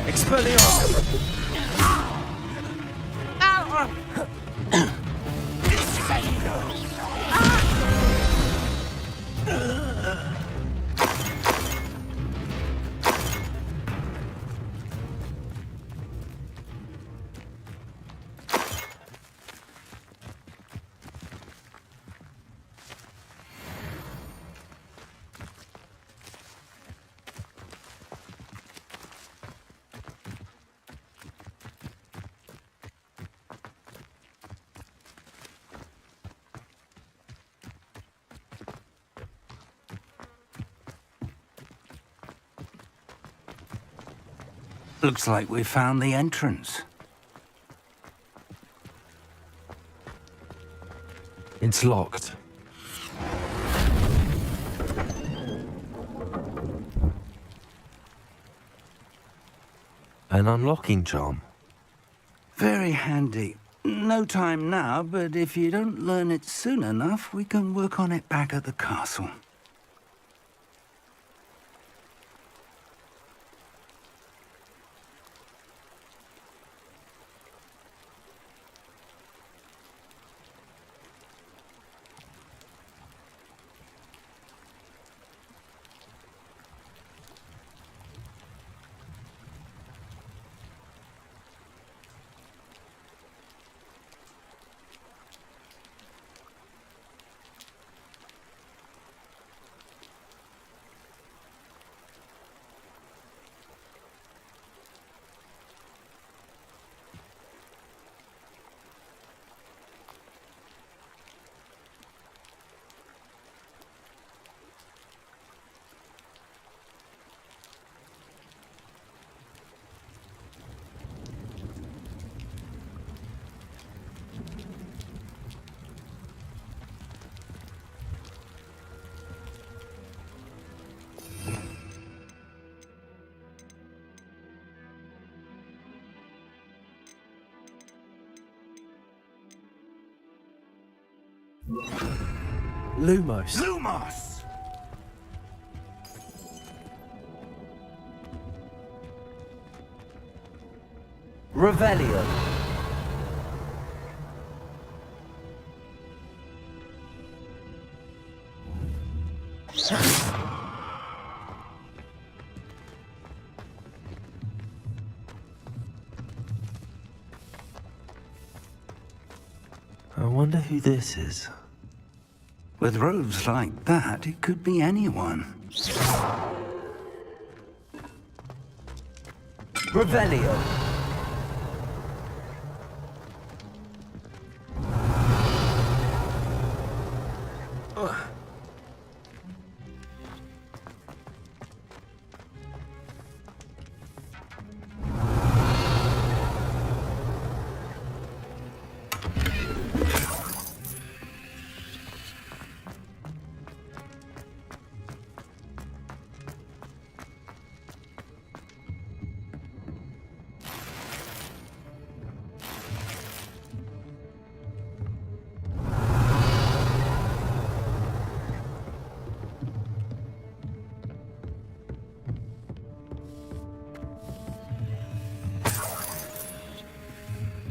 Expelliarmus! Looks like we found the entrance. It's locked. An unlocking charm. Very handy. No time now, but if you don't learn it soon enough, we can work on it back at the castle. Lumos. Lumos! Revelio. I wonder who this is. With robes like that, it could be anyone. Revelio.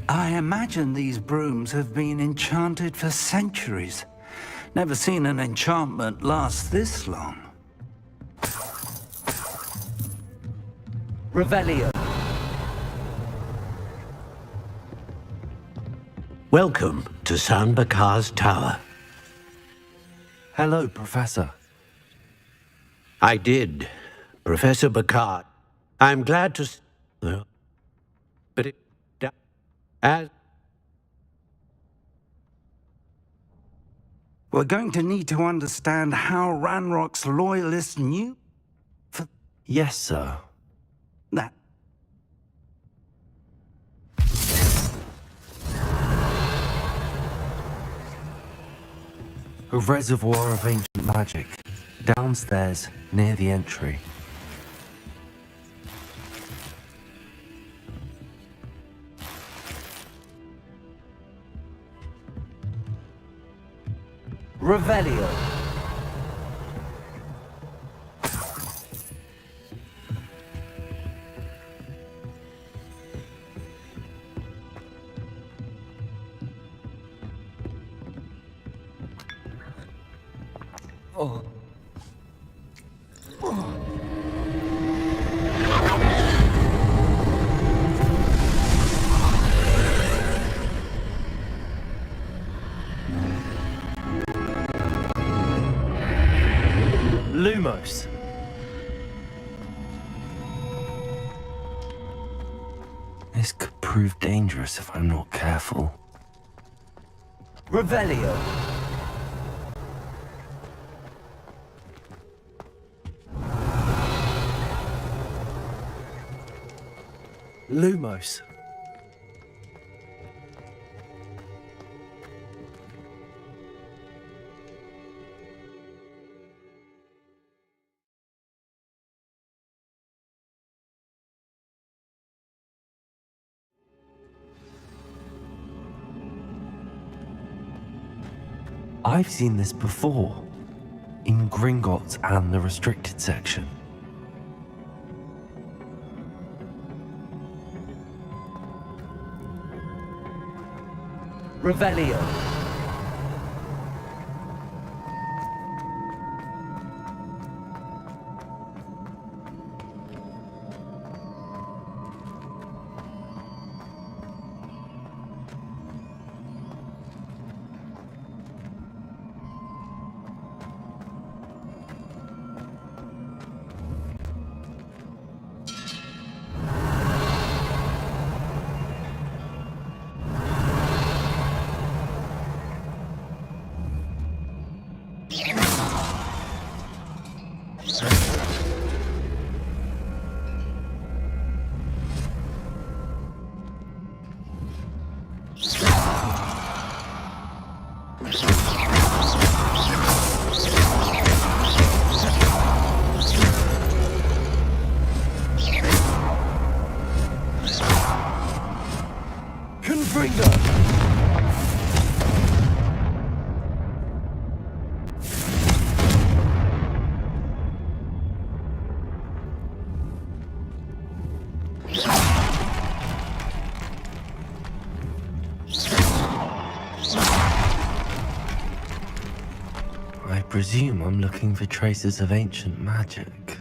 I imagine these brooms have been enchanted for centuries. Never seen an enchantment last this long. Revelio. Welcome to San Bakar's tower. Hello, Professor. I did, Professor Bakar. I'm glad to... But it... As... We're going to need to understand how Ranrock's loyalists knew... Yes, sir. That... A reservoir of ancient magic. Downstairs, near the entry. Revelio. Oh. Lumos. This could prove dangerous if I'm not careful. Revelio. Lumos. I've seen this before, in Gringotts and the restricted section. Revelio. I presume I'm looking for traces of ancient magic.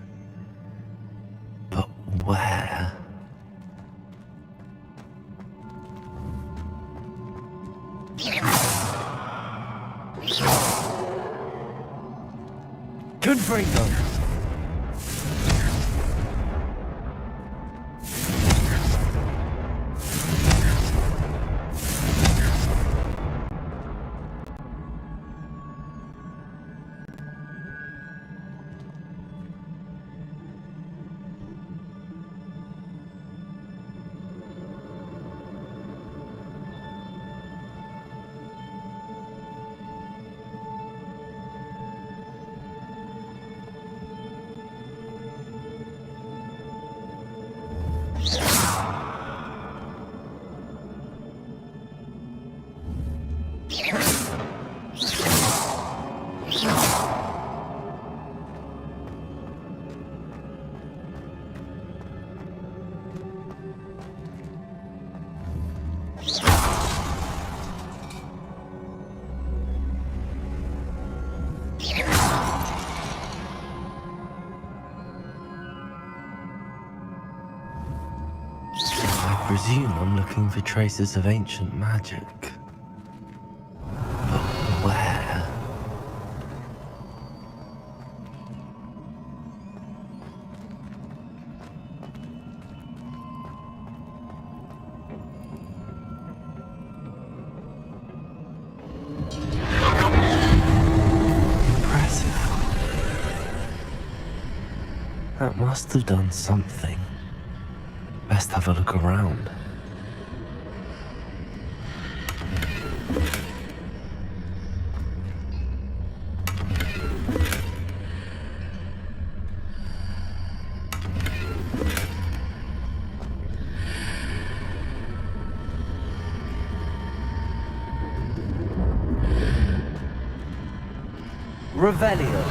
But where? Confringo! I presume I'm looking for traces of ancient magic. But where? Impressive. That must have done something. Best have a look around. Revelio.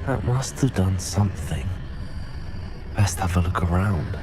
That must have done something. Best have a look around.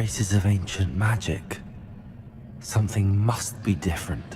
traces of ancient magic. Something must be different.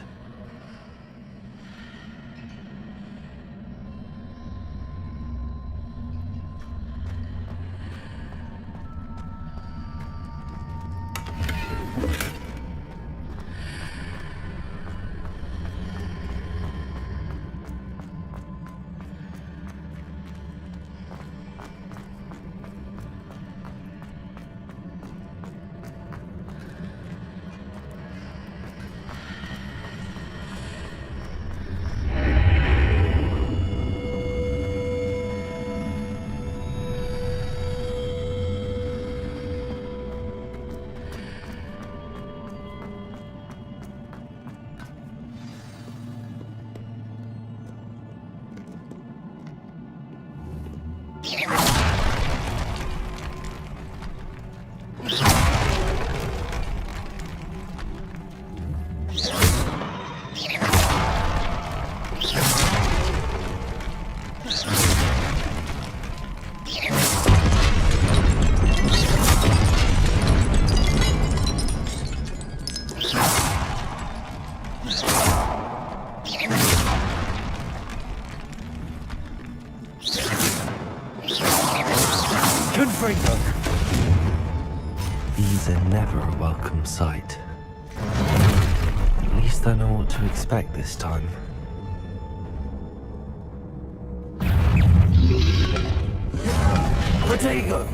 These are never a welcome sight. At least I know what to expect this time. Potato!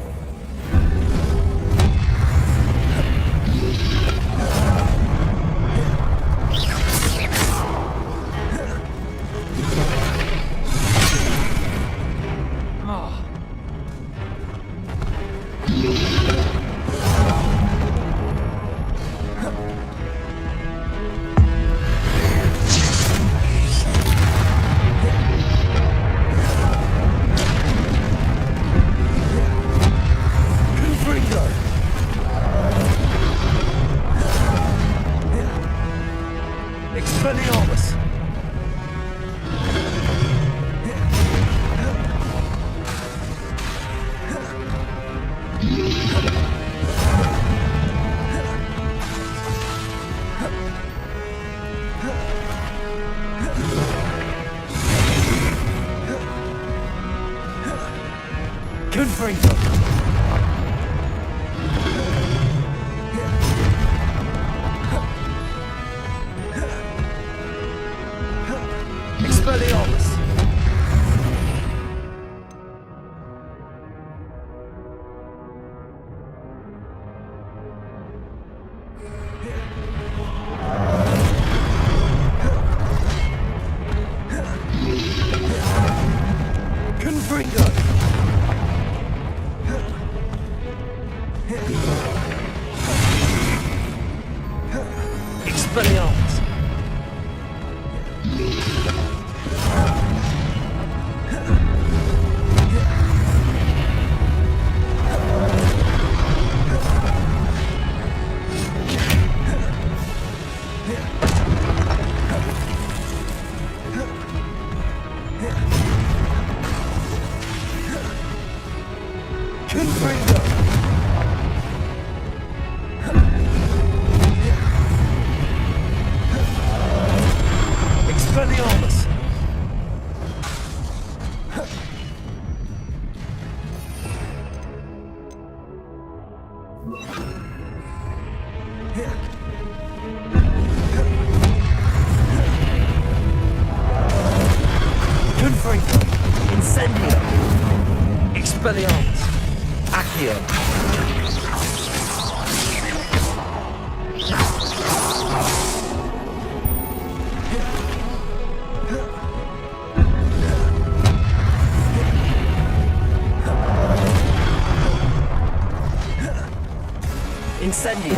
Incendio!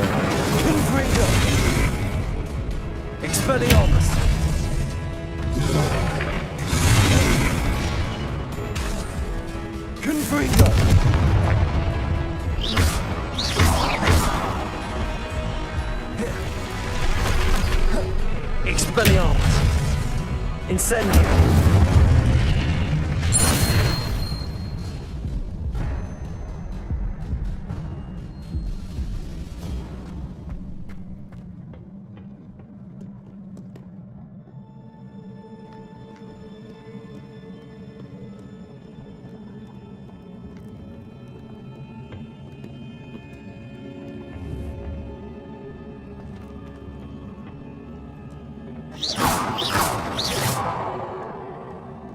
Confringo! Expelliarmus! Confringo! Expelliarmus! Incendio!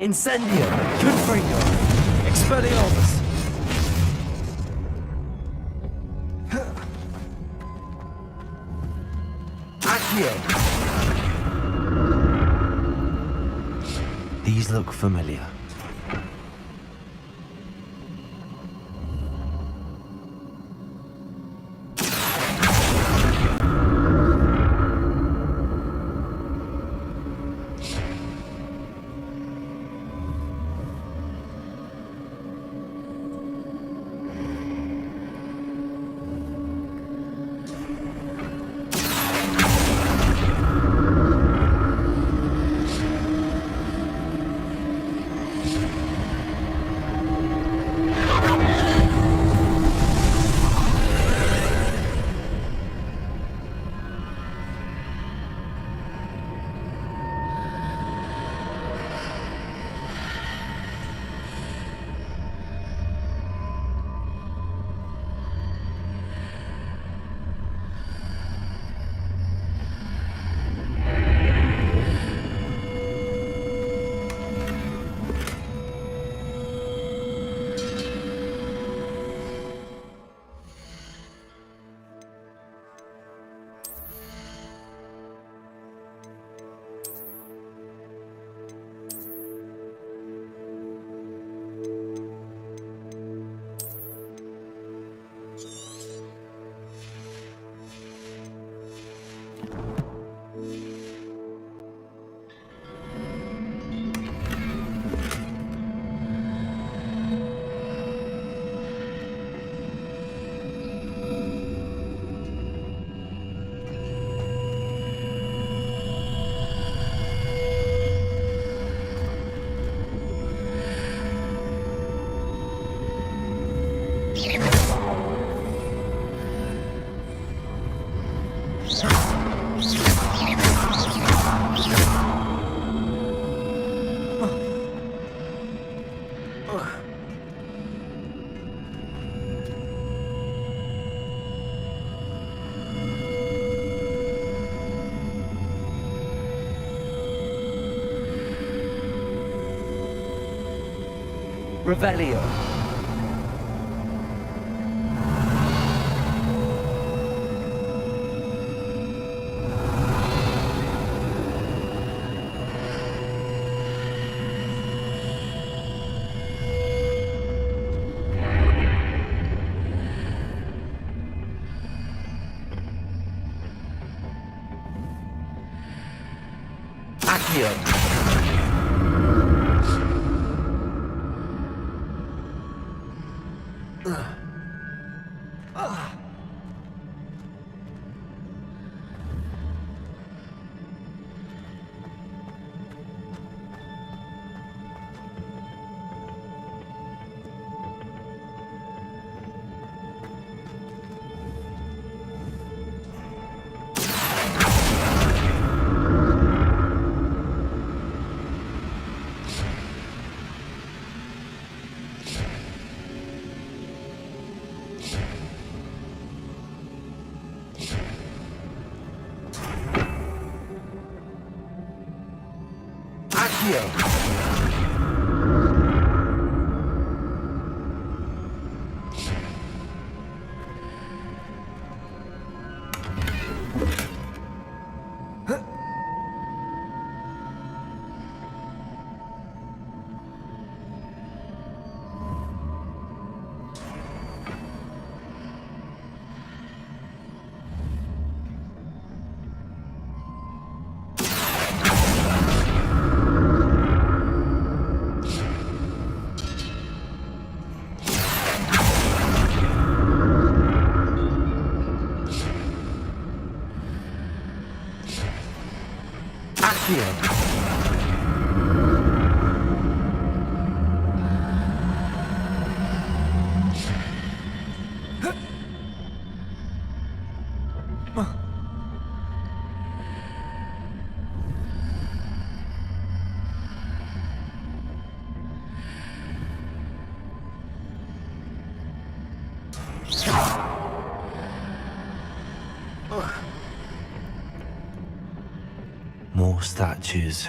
Incendio! Confringo! Expelliarmus! Accio! These look familiar. Revelio! Accio! Accio! More statues.